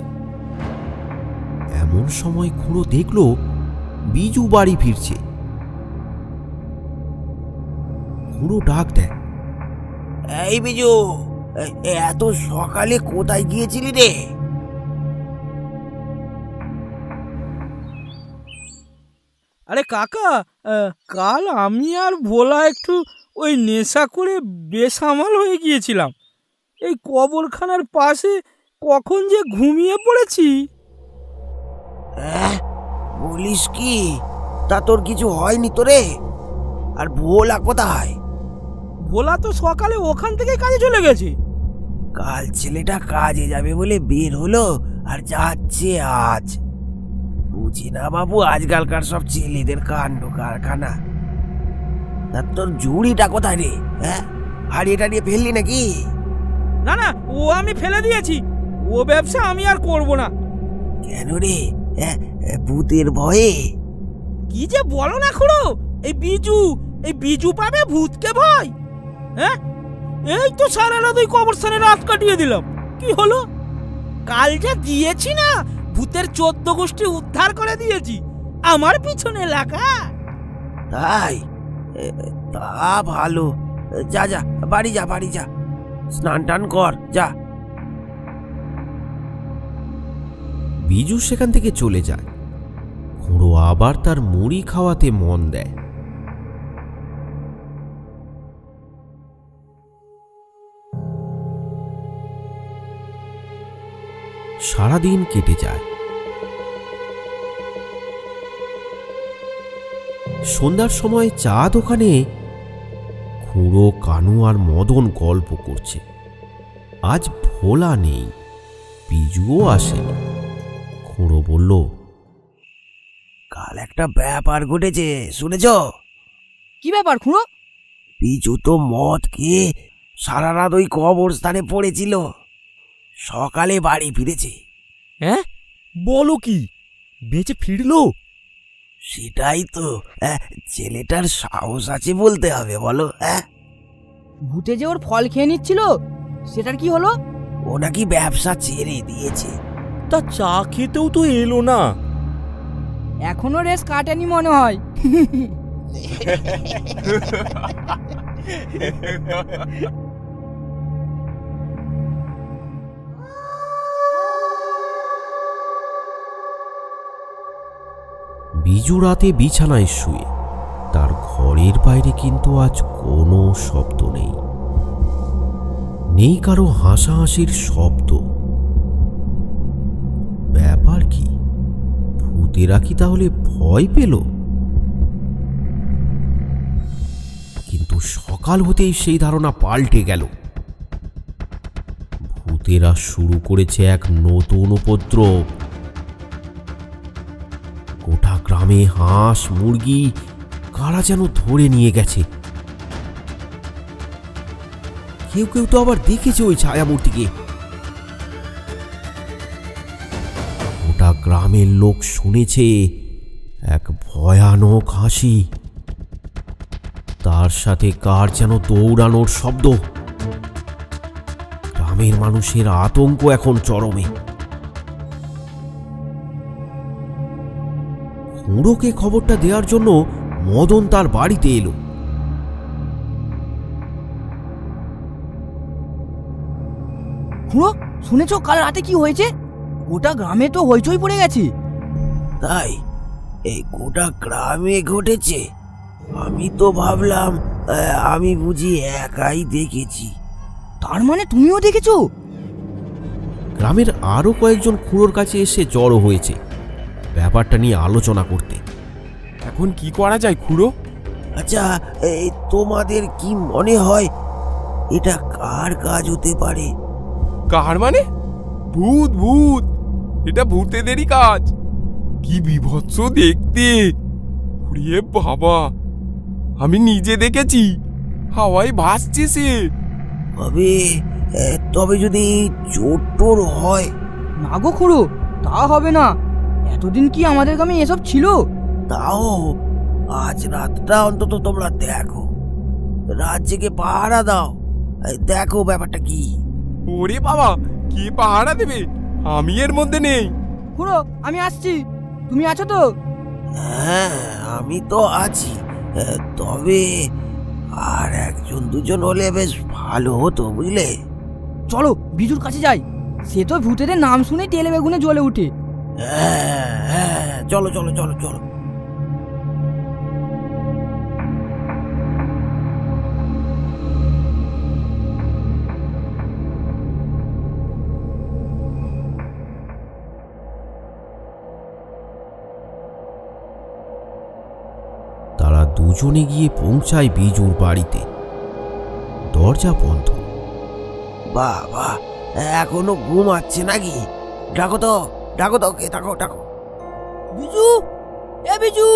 এমন সময় খুঁড়ো দেখল বিজু বাড়ি ফিরছে। খুঁড়ো ডাক দেয়, এই বিজু, এত সকালে কোথায় গিয়েছিলি রে? আরে কাকা, কাল আমি আর ভোলা একটু ওই নেশা করে বেসামাল হয়ে গিয়েছিলাম। এই কবরখানার পাশে কখন যে ঘুমিয়ে পড়েছি। বলিস কি? তা তোর কিছু হয়নি তো রে? আর ভোলা কোথায়? ভোলা তো সকালে ওখান থেকে কাজে চলে গেছে। কাল ছেলেটা কাজে যাবে বলে বের হলো আর যাচ্ছে আজ। বুঝি না বাবু, আজকালকার সব ছেলেদের কাণ্ড কারখানা। তা তোর ঝুড়িটা কোথায় রে? হ্যাঁ, হারিয়ে টারিয়ে ফেললি নাকি? না না, ও আমি ফেলে দিয়েছি। ও ব্যবসা আমি আর করব না। কেন রে? ভূতের ভয়ে? কি যে বলো না খুড়ো, এই বিজু পাবে ভূতকে ভয়? হ্যাঁ, এই তো সারা রাত ওই কবরস্থানে রাত কাটিয়ে দিলাম। কি হলো? কাল যা দিয়েছি না, ভূতের 14 গোষ্ঠী উদ্ধার করে দিয়েছি আমার পিছনে লাগা। তাই? তা ভালো। যা যা, বাড়ি যা, বাড়ি যা, স্নান টান কর, যা। বিজু সেখান থেকে চলে যায়। খুঁড়ো আবার তার মুড়ি খাওয়াতে মন দেয়। সারাদিন কেটে যায়। সন্ধ্যার সময় চা দোকানে খুঁড়ো, কানু আর মদন গল্প করছে। আজ ভোলা নেই, বিজুও আসেনি। খুঁড়ো বলল, কাল একটা ব্যাপার ঘটেছে, শুনেছ? কি ব্যাপার খুড়ো? বিজু তো মদ খেয়ে সারা রাত ওই কবরস্থানে পড়েছিল, সকালে বাড়ি ফিরেছে। হ্যাঁ, বলো কি? বেঁচে ফিরলো? সেটাই তো, ছেলেটার সাহস আছে বলতে হবে, বলো। ভূতে যে ওর ফল খেয়ে নিচ্ছিল, সেটার কি হলো? ও নাকি ব্যবসা ছেড়ে দিয়েছে। তা চা খেতেও তো এলো না। এখনো রেস কাটেনি মনে হয়। বিজু রাতে বিছানায় শুয়ে, তার ঘরের বাইরে কিন্তু আজ কোনো শব্দ নেই। নেই কারো হাসাহাসির শব্দ। ব্যাপার কি, ভূতেরা কি তাহলে ভয় পেল? কিন্তু সকাল হতেই সেই ধারণা পাল্টে গেল। ভূতেরা শুরু করেছে এক নতুন উপদ্রব। গোটা গ্রামে হাঁস মুরগি কারা যেন ধরে নিয়ে গেছে। কেউ কেউ তো আবার দেখেছে ওই ছায়ামূর্তিকে। গোটা গ্রামের লোক শুনেছে এক ভয়ানক হাসি, তার সাথে কার যেন দৌড়ানোর শব্দ। গ্রামের মানুষের আতঙ্ক এখন চরমে। খুড়োকে খবরটা দেওয়ার জন্য মদন তার বাড়িতে এলো। খুড়ো, শুনেছ কাল রাতে কি হয়েছে? গোটা গ্রামে তো হইচই পড়ে গেছে। তাই এই গোটা গ্রামে ঘটেছে? আমি তো ভাবলাম আমি বুঝি একাই দেখেছি। তার মানে তুমিও দেখেছো? গ্রামের আরো কয়েকজন খুড়োর কাছে এসে জড়ো হয়েছে ব্যাপারটা নিয়ে আলোচনা করতে। এখন কি করা যায় খুড়ো? আচ্ছা, এই তোমাদের কি মনে হয় এটা কার কাজ হতে পারে? কার মানে? ভূত ভূত, এটা ভূতেদেরই কাজ। কি বিভৎস দেখতে! ওরে বাবা, আমি নিজে দেখেছি, হাওয়ায় ভাসছে সে। তবে যদি চোর টোর হয়? না গো খুড়ো, তা হবে না। এতদিন কি আমাদের গ্রামে এসব ছিল? তাও আজ রাতটা অন্তত তোমরা দেখো, রাত জেগে পাহারা দাও, দেখো ব্যাপারটা কি। ওরে বাবা, কে পাহারা দেবে? আমি এর মধ্যে নেই। খুড়ো, আমি আসছি, তুমি আছো তো? হ্যাঁ, আমি তো আছি, তবে আর একজন দুজন হলে বেশ ভালো হতো, বুঝলে? চলো বিজুর কাছে যাই, সে তো ভূতেদের নাম শুনেই তেলে বেগুনে জ্বলে উঠে। হ্যাঁ হ্যাঁ, চলো চলো চলো চলো। তারা দুজনে গিয়ে পৌঁছায় বিজুর বাড়িতে। দরজা বন্ধ। বাবা, এখনো ঘুমাচ্ছে নাকি? ডাকো তো, ডাকো তো, কে ডাকো ডাকো। বিজু, এ বিজু,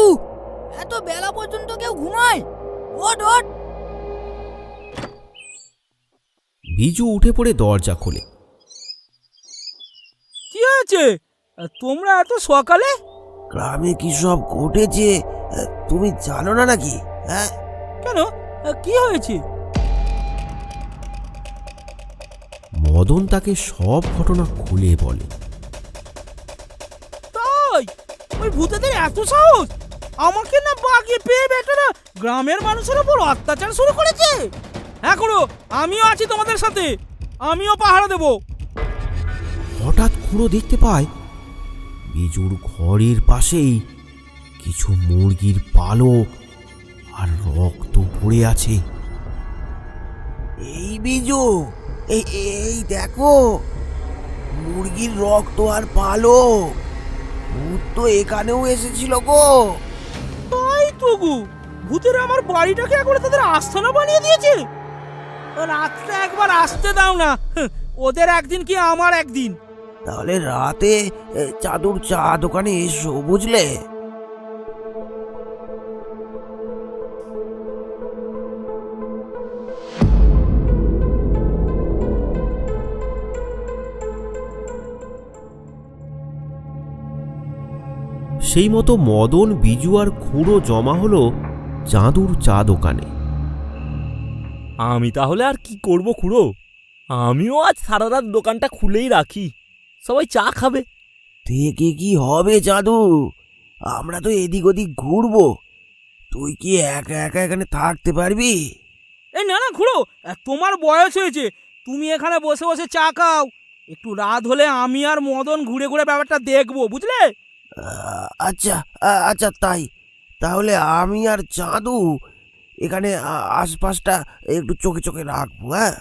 এত বেলা পর্যন্ত কেউ ঘুমায়? ওঠ ওঠ। বিজু উঠে পড়ে দরজা খোলে। কি হয়েছে? তোমরা এত সকালে? গ্রামে কি সব ঘটেছে তুমি জানো না নাকি? হ্যাঁ, কেন, কি হয়েছে? মদন তাকে সব ঘটনা খুলে বলে। তাই ওই ভূতেদের এত সাহস? আমাকে না বাগে পেয়ে বেটারা গ্রামের মানুষের উপর অত্যাচার শুরু করেছে। এখনো আমিও আছি তোমাদের সাথে, আমিও পাহারা দেব। হঠাৎ খুড়ো দেখতে পায় বিজুর ঘরের পাশেই কিছু মুরগির পালক আর রক্ত পড়ে আছে। এই বিজু, এই দেখো, মুরগির রক্ত আর পালক। ভূত তো এখানেও এসেছিল গো। তাই তো গো, ভূতেরা আমার বাড়িটাকে একবারে তাদের আস্তানা বানিয়ে দিয়েছে। রাতটা একবার আসতে দাও না, ওদের একদিন কি আমার একদিন। তাহলে রাতে চাদুর চা দোকানে এসো, বুঝলে? সেই মতো মদন, বিজু আর খুড়ো জমা হলো চাঁদুর চা দোকানে। আমি তাহলে আর কি করব খুড়ো, আমিও আজ সারা রাত দোকানটা খুলেই রাখি, সবাই চা খাবে। থেকে কি হবে চাঁদু, আমরা তো এদিক ওদিক ঘুরবো, তুই কি একা একা এখানে থাকতে পারবি? এই না না খুড়ো, তোমার বয়স হয়েছে, তুমি এখানে বসে বসে চা খাও। একটু রাত হলে আমি আর মদন ঘুরে ঘুরে ব্যাপারটা দেখবো, বুঝলে? আচ্ছা আচ্ছা, তাহলে আমি আর চাঁদু এখানে আশপাশটা একটু চোখে চোখে রাখবো। হ্যাঁ,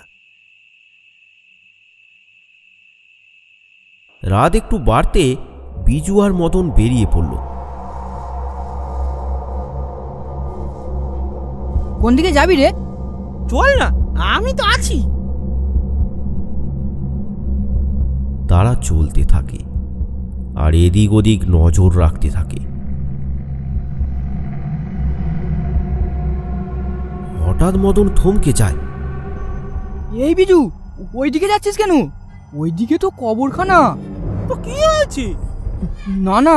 রাত একটু বাড়তে বিজু আর মদন বেরিয়ে পড়ল। কোন দিকে যাবি রে? চল না, আমি তো আছি। তারা চলতে থাকে আর এদিক ওদিক নজর রাখতে থাকে। হঠাৎ মদন থমকে যায়। এই বিজু, ওই দিকে যাচ্ছিস কেন? ওই দিকে তো কবরখানা। তো কি আছে? না না,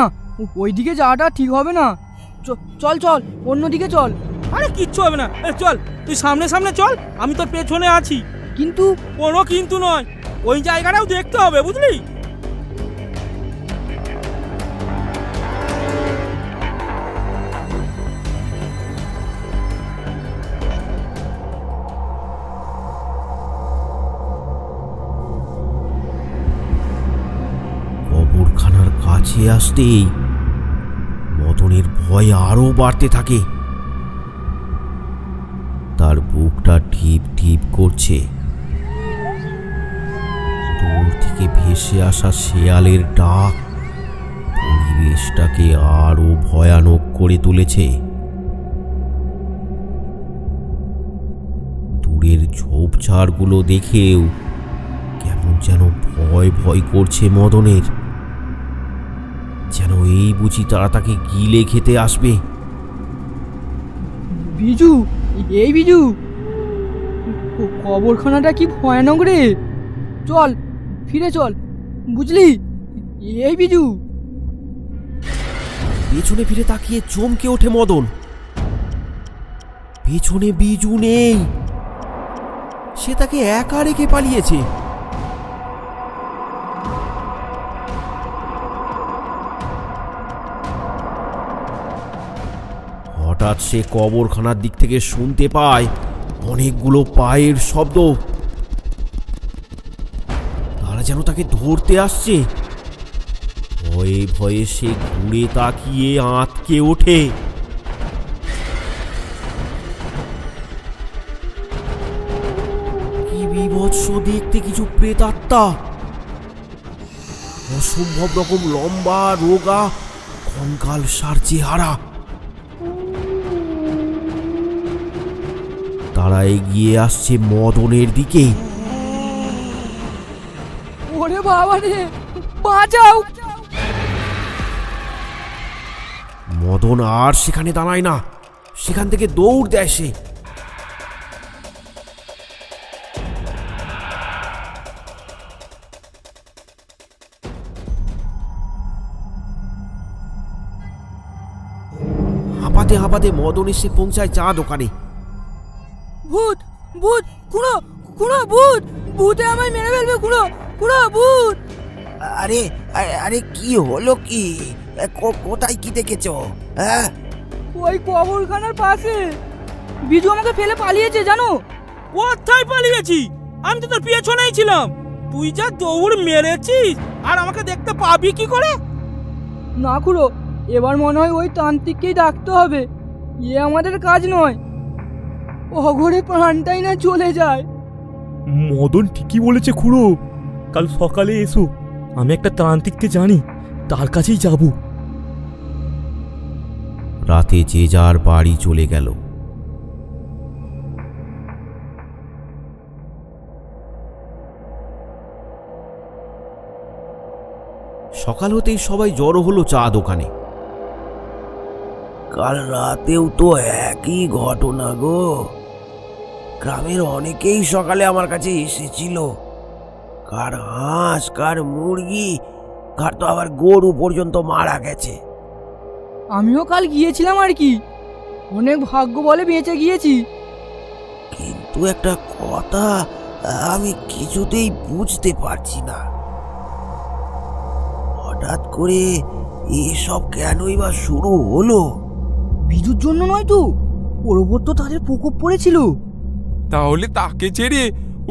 ওই দিকে যাওয়াটা ঠিক হবে না। চল চল, অন্যদিকে চল। আরে কিচ্ছু হবে না, চল তুই সামনে সামনে চল, আমি তোর পেছনে আছি। কিন্তু কোনো কিন্তু নয়, ওই জায়গাটাও দেখতে হবে, বুঝলি? কবরখানার কাছে আসতেই মদনের ভয় আরো বাড়তে থাকে। তার বুকটা টিপ টিপ করছে। দূর থেকে ভেসে আসা শেয়ালের ডাক পরিবেশটাকে আরো ভয়ানক করে তুলেছে। দূরের ঝোপঝাড়গুলো দেখেও কেমন যেন ভয় ভয় করছে মদনের, যেন এই বুঝি তারা তাকে গিলে খেতে আসবে। বিজু, এই বিজু, কবরখানাটা কি ভয়ানক রে। চল, ফিরে চল, বুঝলি? এই বিজু। পেছনে ফিরে তাকিয়ে চমকে ওঠে মদন। পেছনে বিজু নেই, সে তাকে একা রেখে পালিয়েছে। হঠাৎ সে কবরখানার দিক থেকে শুনতে পায় অনেকগুলো পায়ের শব্দ। তারা যেন তাকে ধরতে আসছে। ভয়ে ভয়ে সে ঘুরে তাকিয়ে আঁতকে ওঠে। কি বীভৎস দেখতে কিছু প্রেতাত্মা, অসম্ভব রকম লম্বা রোগা কঙ্কাল সার চেহারা। তারা এগিয়ে আসছে মদনের দিকে। ওরে বাবা রে, বাঁচাও! মদন আর সেখানে দাঁড়ায় না, সেখান থেকে দৌড় দেয় সে। হাঁপাতে হাঁপাতে মদন এসে পৌঁছায় চা দোকানে। ভূত, ভূত, খুঁড়ো, খুঁড়ো, ভূত, ভূতে আমায় মেরে ফেলবে, খুঁড়ো, খুঁড়ো, ভূত। আরে আরে কি হলো কি? কোথায় কি দেখেছো? হ্যাঁ, ওই কবরখানার পাশে বিজু আমাকে ফেলে পালিয়েছে, জানো? কোথায় পালিয়েছি? আমি তো তোর পেছনেই ছিলাম। তুই যা দৌড় মেরেছিস, আর আমাকে দেখতে পাবি কি করে? না খুড়ো, এবার মনে হয় ওই তান্ত্রিককেই ডাকতে হবে। আমাদের কাজ নয়। অঘরে প্রাণটাই না চলে যায়। মদন ঠিকই বলেছে খুড়ো, কাল সকালে এসো, আমি একটা তান্ত্রিককে জানি, তার কাছেই যাব। রাতে যে যার বাড়ি চলে গেল। সকাল হতেই সবাই জড়ো হলো চা দোকানে। কাল রাতেও তো একই ঘটনা গো। গ্রামের অনেকেই সকালে আমার কাছে এসেছিল। কার হাঁস, কার মুরগি, কার তো আবার গরু পর্যন্ত মারা গেছে। আমিও কাল গিয়েছিলাম আর কি, অনেক ভাগ্য বলে বেঁচে গিয়েছি। কিন্তু একটা কথা আমি কিছুতেই বুঝতে পারছি না, হঠাৎ করে এসব কেনই বা শুরু হলো? বিজুর জন্য নয় তো, ওর ওপর তো তাদের প্রকোপ পড়েছিল। তাহলে তাকে ছেড়ে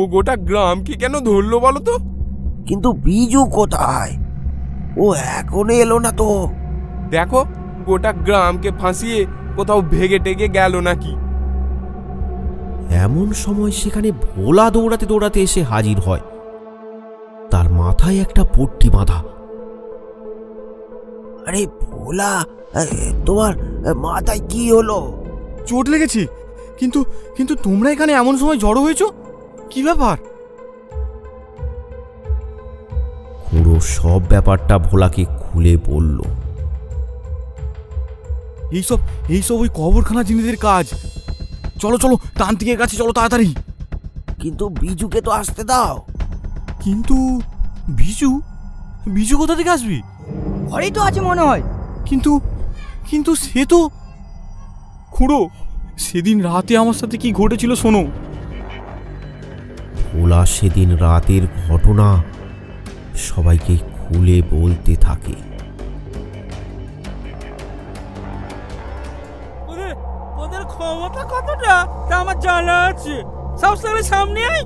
ও গোটা গ্রামকে কেন ধরলো বলো তো? কিন্তু বিজু কোথায়? ও এখনো এলো না তো। দেখো, গোটা গ্রামকে ফাঁসিয়ে কোথাও ভেগে টেগে গেল নাকি। এমন সময় সেখানে ভোলা দৌড়াতে দৌড়াতে এসে হাজির হয়। তার মাথায় একটা পট্টি বাঁধা। আরে ভোলা, তোমার মাথায় কি হলো? চোট লেগেছে, কিন্তু কিন্তু তোমরা এখানে এমন সময় জড়ো হয়েছো, কি ব্যাপার? পুরো সব ব্যাপারটা ভোলাকে খুলে বলল। এইসব এইসব ওই কবরখানা জিনিসের কাজ। চলো চলো, তান্ত্রিকের কাছে চলো তাড়াতাড়ি। কিন্তু বিজুকে তো আসতে দাও। কিন্তু বিজু বিজু কোথা থেকে আসবি? ঘরেই তো আছে মনে হয়। কিন্তু কিন্তু সে তো খুড়ো, সেদিন রাতে আমার সাথে কি ঘটেছিল শোনো। ভোলা সেদিন রাতের ঘটনা সবাইকে খুলে বলতে থাকে। ওদের ক্ষমতা কতটা তা আমার জানা আছে। সব সামনে আয়,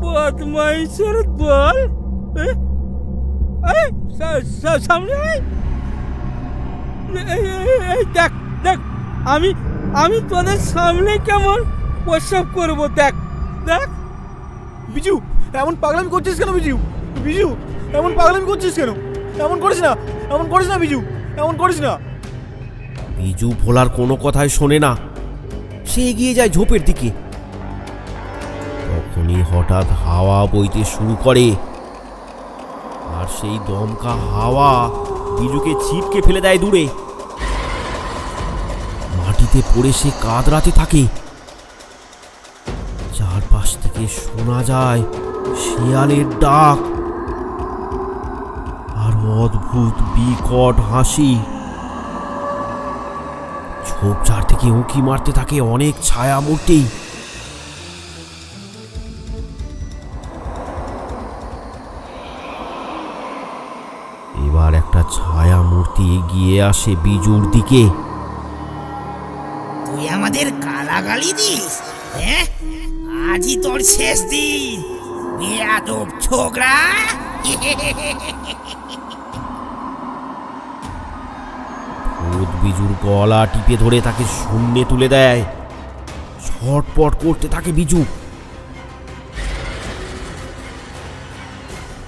বদমাইশের দল। সামনে আয়। এই দেখ দেখ, আমি তোদের সামনে কেমন প্রসব করবো, দেখ দেখ। বিজু, এমন পাগলামি করছিস কেন? বিজু বিজু এমন পাগলামি করছিস কেন? এমন করিস না, এমন করিস না বিজু, এমন করিস না। বিজু ভোলার কোনো কথাই শোনে না। সে এগিয়ে যায় ঝোপের দিকে। তখনই হঠাৎ হাওয়া বইতে শুরু করে, আর সেই দমকা হাওয়া বিজুকে ছিটকে ফেলে দেয় দূরে। মাটিতে পড়ে সে কাঁদরাতে থাকে। চারপাশ থেকে শোনা যায় শিয়ালের ডাক আর অদ্ভুত বিকট হাসি। ঝোপঝাড় থেকে উঁকি মারতে থাকে অনেক ছায়া মূর্তি। এবার একটা ছায়া মূর্তি এগিয়ে আসে বিজুর দিকে। তুই আমাদের গালাগালি দিস? হ্যাঁ, আজই তোর শেষ দিন, বেয়াদব ছোকরা। ভূত বিজুর গলা টিপে ধরে তাকে শূন্যে তুলে দেয়। ছটপট করতে থাকে বিজু।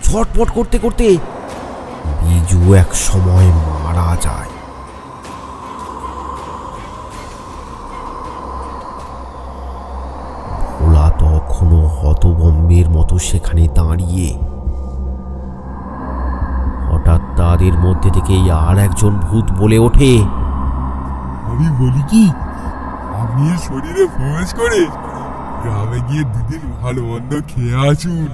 ছটপট করতে করতে বিজু এক সময় মারা যায়। ভোলা তখনও হতভম্বের মতো সেখানে দাঁড়িয়ে। হঠাৎ তাদের মধ্যে থেকে আর একজন ভূত বলে ওঠে, আমি বলি কি, আপনি এর শরীরে প্রবেশ করে গ্রামে গিয়ে দুদিন ভালো মন্দ খেয়ে আসুন।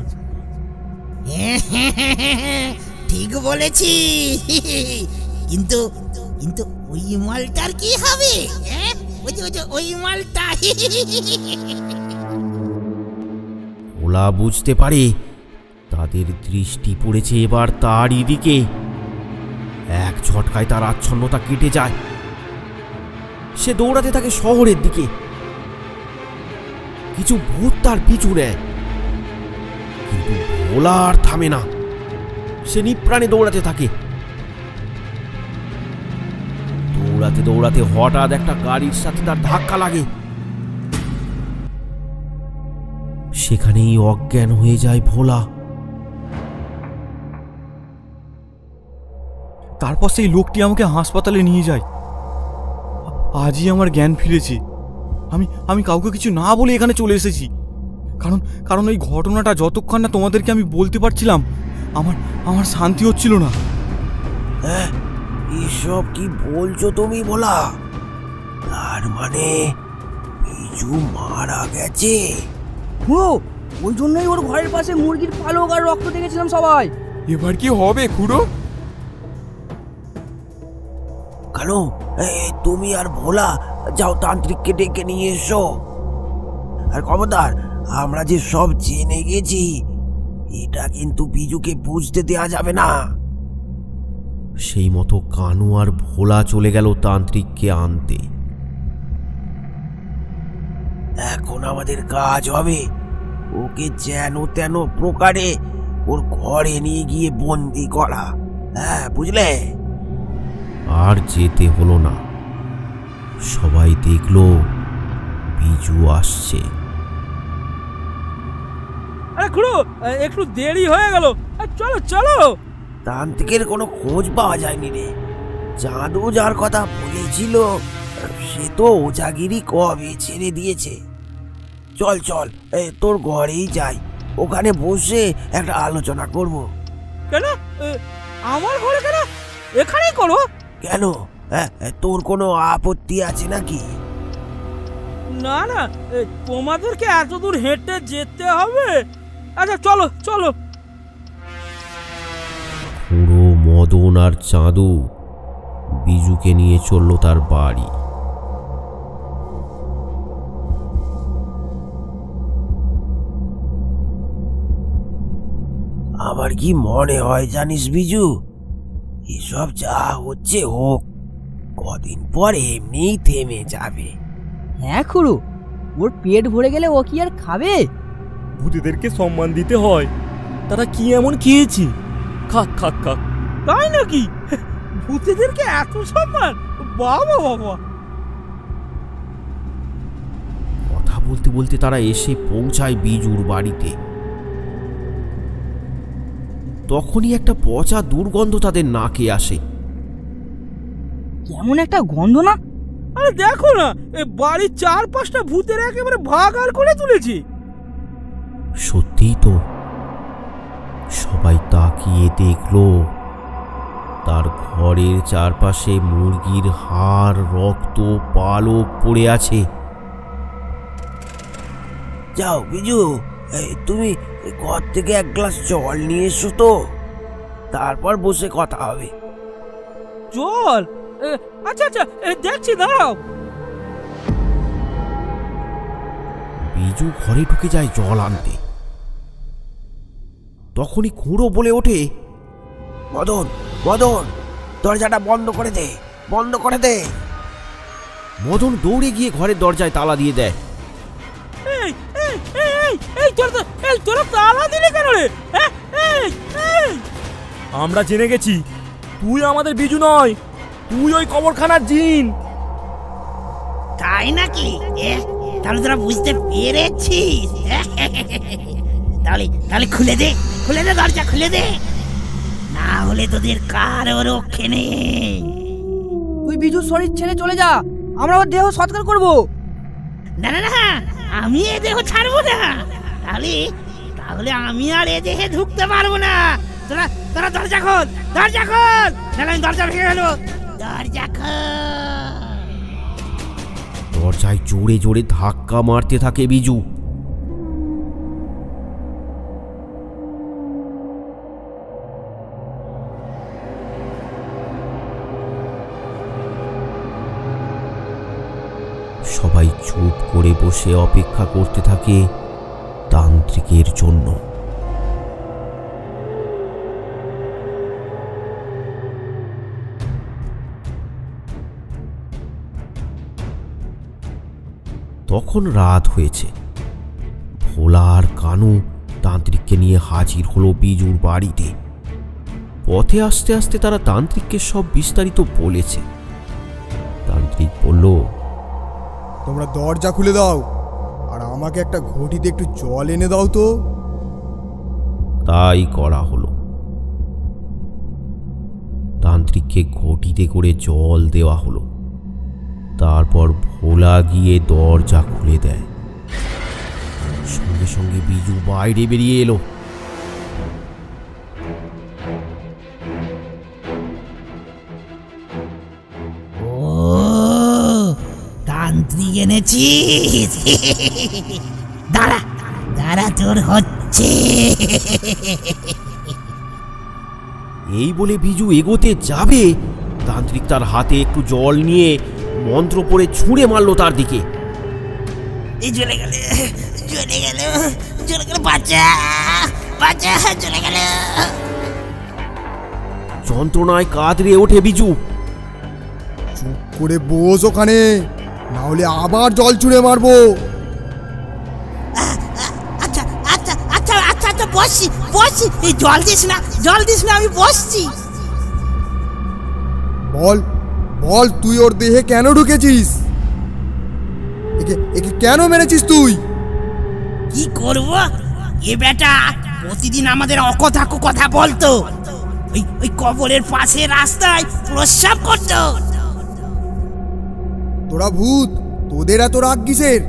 ঠিক বলেছি, কিন্তু কিন্তু ওই মালটার কি হবে? হ্যাঁ, ওই মালটা। ভোলা বুঝতে পারে তাদের দৃষ্টি পড়েছে এবার তারই দিকে। এক ঝটকায় তার আচ্ছন্নতা কেটে যায়। সে দৌড়াতে থাকে শহরের দিকে। কিছু ভূত তার পিছু নেয়, কিন্তু ভোলা আর থামে না। সে নিপ্রাণে দৌড়াতে থাকে। দৌড়াতে দৌড়াতে হঠাৎ একটা গাড়ির সাথে তার ধাক্কা লাগে। সেখানেই অজ্ঞান হয়ে যায় ভোলা। তারপর সেই লোকটি আমাকে হাসপাতালে নিয়ে যায়। আজই আমার জ্ঞান ফিরেছে। আমি কাউকে কিছু না বলে এখানে চলে এসেছি, কারণ এই ঘটনাটা যতক্ষণ না তোমাদেরকে আমি বলতে পারছিলাম, আমার শান্তি হচ্ছিল না। এসব কি বলছো তুমি ভোলা? তার মানে বিজু মারা গেছে? খুড়ো, ওই জন্যই ওর ঘরের পাশে মুরগির পালক আর রক্ত দেখেছিলাম সবাই। এবার কি হবে খুড়ো? কেন, তুমি আর ভোলা যাও তান্ত্রিককে ডেকে নিয়ে এসো। আর খবরদার, আমরা যে সব জেনে গেছি এটা কিন্তু বিজুকে বুঝতে দেওয়া যাবে না। সেই মতো কানু আর ভোলা চলে গেল তান্ত্রিককে আনতে। এখন আমাদের কাজ হবে ওকে যেন তেন প্রকারে ওর ঘরে নিয়ে গিয়ে বন্দি করা। হ্যাঁ, বুঝলে? আর যেতে হলো না। সবাই দেখলো বিজু আসছে। আরে খুড়ো, একটু দেরি হয়ে গেল, চলো চলো। তান্ত্রিকের কোনো খোঁজ পাওয়া যায়নি রে। জাদু যার কথা বলেছিল সে তো ওজাগিরি কবে ছেড়ে দিয়েছে। চল চল, তোর ঘরেই যাই, ওখানে বসে একটা আলোচনা করব। কেন আমার ঘরে কেন? এখানেই করো। কেন, তোর কোনো আপত্তি আছে নাকি? না না, তোমাদেরকে এত দূর হেঁটে যেতে হবে? আচ্ছা চলো চলো। খুড়ো, মদন আর চাঁদু বিজুকে নিয়ে চলল তার বাড়ি। আমার কি মনে হয় জানিস বিজু, এসব যা হচ্ছে হোক, কদিন পর এমনিই থেমে যাবে। হ্যাঁ খুড়ো, ওর পেট ভরে গেলে ও কি আর খাবে? ভূতেদেরকে সম্মান দিতে হয়, তারা কি এমন খেয়েছে? খাক খাক খাক। তাই নাকি? ভূতেদেরকে এত সম্মান? বাবা বাবা। কথা বলতে বলতে তারা এসে পৌঁছায় বিজুর বাড়িতে। তখনই একটা পচা দুর্গন্ধ তাদের নাকে আসে। কেমন একটা গন্ধ না? আরে দেখো না, বাড়ির 4-5টা ভূতের একেবারে ভাগাল করে তুলেছি। সত্যিই তো। সবাই তাকিয়ে দেখলো তার ঘরের চারপাশে মুরগির হাড়, রক্ত, পালক পড়ে আছে। যাও বিজু, তুমি ঘর থেকে এক গ্লাস জল নিয়ে এসো তো, তারপর বসে কথা হবে। জল? আচ্ছা আচ্ছা, দেখছি, দাঁড়াও। বিজু ঘরে ঢুকে যায় জল আনতে। তখনই খুঁড়ো বলে ওঠে, মদন, মদন, দরজাটা বন্ধ করে দে, বন্ধ করে দে। মদন দৌড়ে গিয়ে ঘরের দরজায় তালা দিয়ে দেয়। এই এই এই এই তোরা তালা দিলে কেন রে? আমরা জেনে গেছি তুই আমাদের বিজু নয়, তুই ওই কবরখানার জিন। তাই নাকি? তাহলে তোরা বুঝতে পেরেছিস? তাহলে তাহলে খুলে দে, খুলে দে, দরজা খুলে দে, না হলে তোদের কারো রক্ষে নেই। তুই বিজুর শরীর ছেড়ে চলে যা, আমরা ওর দেহ সৎকার করব। না না না, আমি এ দেহ ছাড়বো না। তাহলে তাহলে আমি আর এ দেহে ঢুকতে পারবো না। তোরা তোরা দরজা খোল, দরজা খোল, নাহলে আমি দরজা ভেঙে গেল। দরজা খোল। দরজায় জোরে জোরে ধাক্কা মারতে থাকে বিজু। সবাই চুপ করে বসে অপেক্ষা করতে থাকে তান্ত্রিকের জন্য। তখন রাত হয়েছে। ভোলা আর কানু তান্ত্রিককে নিয়ে হাজির হলো বিজুর বাড়িতে। পথে আসতে আসতে তারা তান্ত্রিককে সব বিস্তারিত বলেছে। তান্ত্রিক বলল, তোমরা দরজা খুলে দাও আর আমাকে একটা ঘটিতে একটু জল এনে দাও তো। তাই করা হলো। তান্ত্রিককে ঘটিতে করে জল দেওয়া হলো। তারপর ভোলা গিয়ে দরজা খুলে দেয়। সঙ্গে সঙ্গে বিজু বাইরে বেরিয়ে এলো। ও, তান্ত্রিক এনেছিস? দাঁড়া দাঁড়া, তোর হচ্ছে। এই বলে বিজু এগোতে যাবে, তান্ত্রিক তার হাতে একটু জল নিয়ে মন্ত্র পড়ে ছুঁড়ে মারলো তার দিকে। এই চলে গেল, চলে গেল, চলে গেল, বাচ্চা বাচ্চা, চলে গেল। যন্ত্রণায় কাঁদরে ওঠে বিজু। চুপ করে বস ওখানে, না হলে আবার জল ছুঁড়ে মারবো। বসছি বসছি, এই জল দিস না, জল দিস না, আমি বসছি। বল বল, তুই ওর দেহে কেন ঢুকেছিস? একে একে কেন মেরেছিস তুই? কি করব, এ বেটা প্রতিদিন আমাদের অকথা কথা বলতো, ওই কবরের পাশে রাস্তায় প্রস্রাব করতো। তোরা ভূত, তোদের এত রাগ কিসের?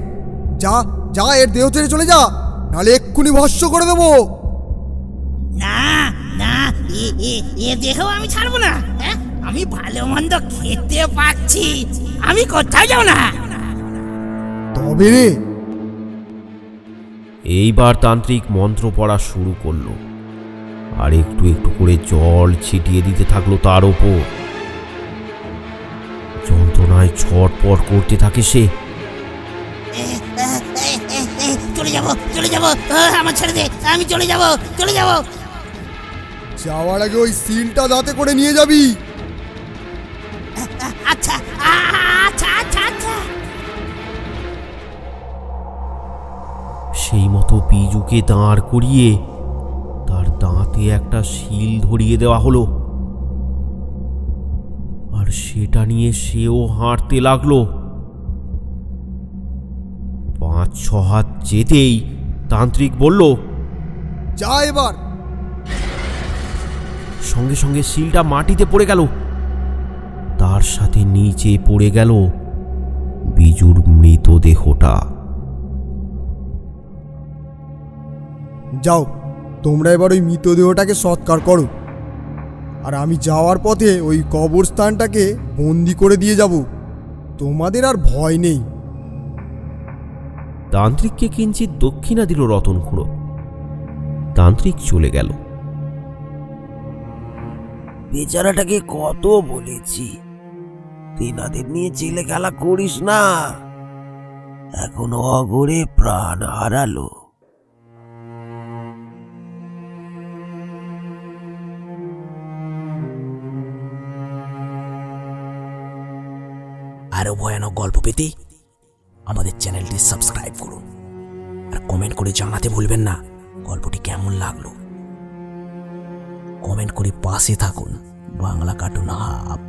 যা যা, এর দেহ ছেড়ে চলে যা, নাহলে এক্ষুনি ভস্ম করে দেবো। না না, এ দেহ আমি ছাড়বো না। হ্যাঁ, আমি ভালো মন্দ খেতে পাচ্ছি, আমি কোথাও যাব না। তবে রে, এইবার তান্ত্রিক মন্ত্র পড়া শুরু করলো, আর একটু একটু করে জল ছিটিয়ে দিতে থাকলো তার ওপর। যন্ত্রণায় ছটপট করতে থাকে সে। চলে যাব, চলে যাব, আমার ছেড়ে দে, আমি চলে যাব, চলে যাব। যাওয়ার আগে ওই সিলটা দাঁতে করে নিয়ে যাবি। আচ্ছা আচ্ছা আচ্ছা আচ্ছা। সেই মতো বিজুকে দাঁড় করিয়ে তার দাঁতে একটা শিল ধরিয়ে দেওয়া হলো, আর সেটা নিয়ে সেও হাঁটতে লাগলো। 5-6 হাত যেতেই তান্ত্রিক বলল, যা এবার। সঙ্গে সঙ্গে শিলটা মাটিতে পড়ে গেল, তার সাথে নিচে পড়ে গেল বিজুর মৃতদেহটা। যাও, তোমরা এবার ওই মৃতদেহটাকে সৎকার করো, আর আমি যাওয়ার পথে ওই কবরস্থানটাকে বন্দি করে দিয়ে যাব। তোমাদের আর ভয় নেই। তান্ত্রিককে কিঞ্চিৎ দক্ষিণা দিল রতন খুঁড়ো। তান্ত্রিক চলে গেল। বেচারাটাকে কত বলেছি, তেনাদের নিয়ে ছেলে খেলা করিস না, এখন অগরে প্রাণ হারালো। আরো ভয়ানক গল্প পেতে আমাদের চ্যানেলটি সাবস্ক্রাইব করুন, আর কমেন্ট করে জানাতে ভুলবেন না গল্পটি কেমন লাগলো। কমেন্ট করে পাশে থাকুন বাংলা কার্টুন হাব।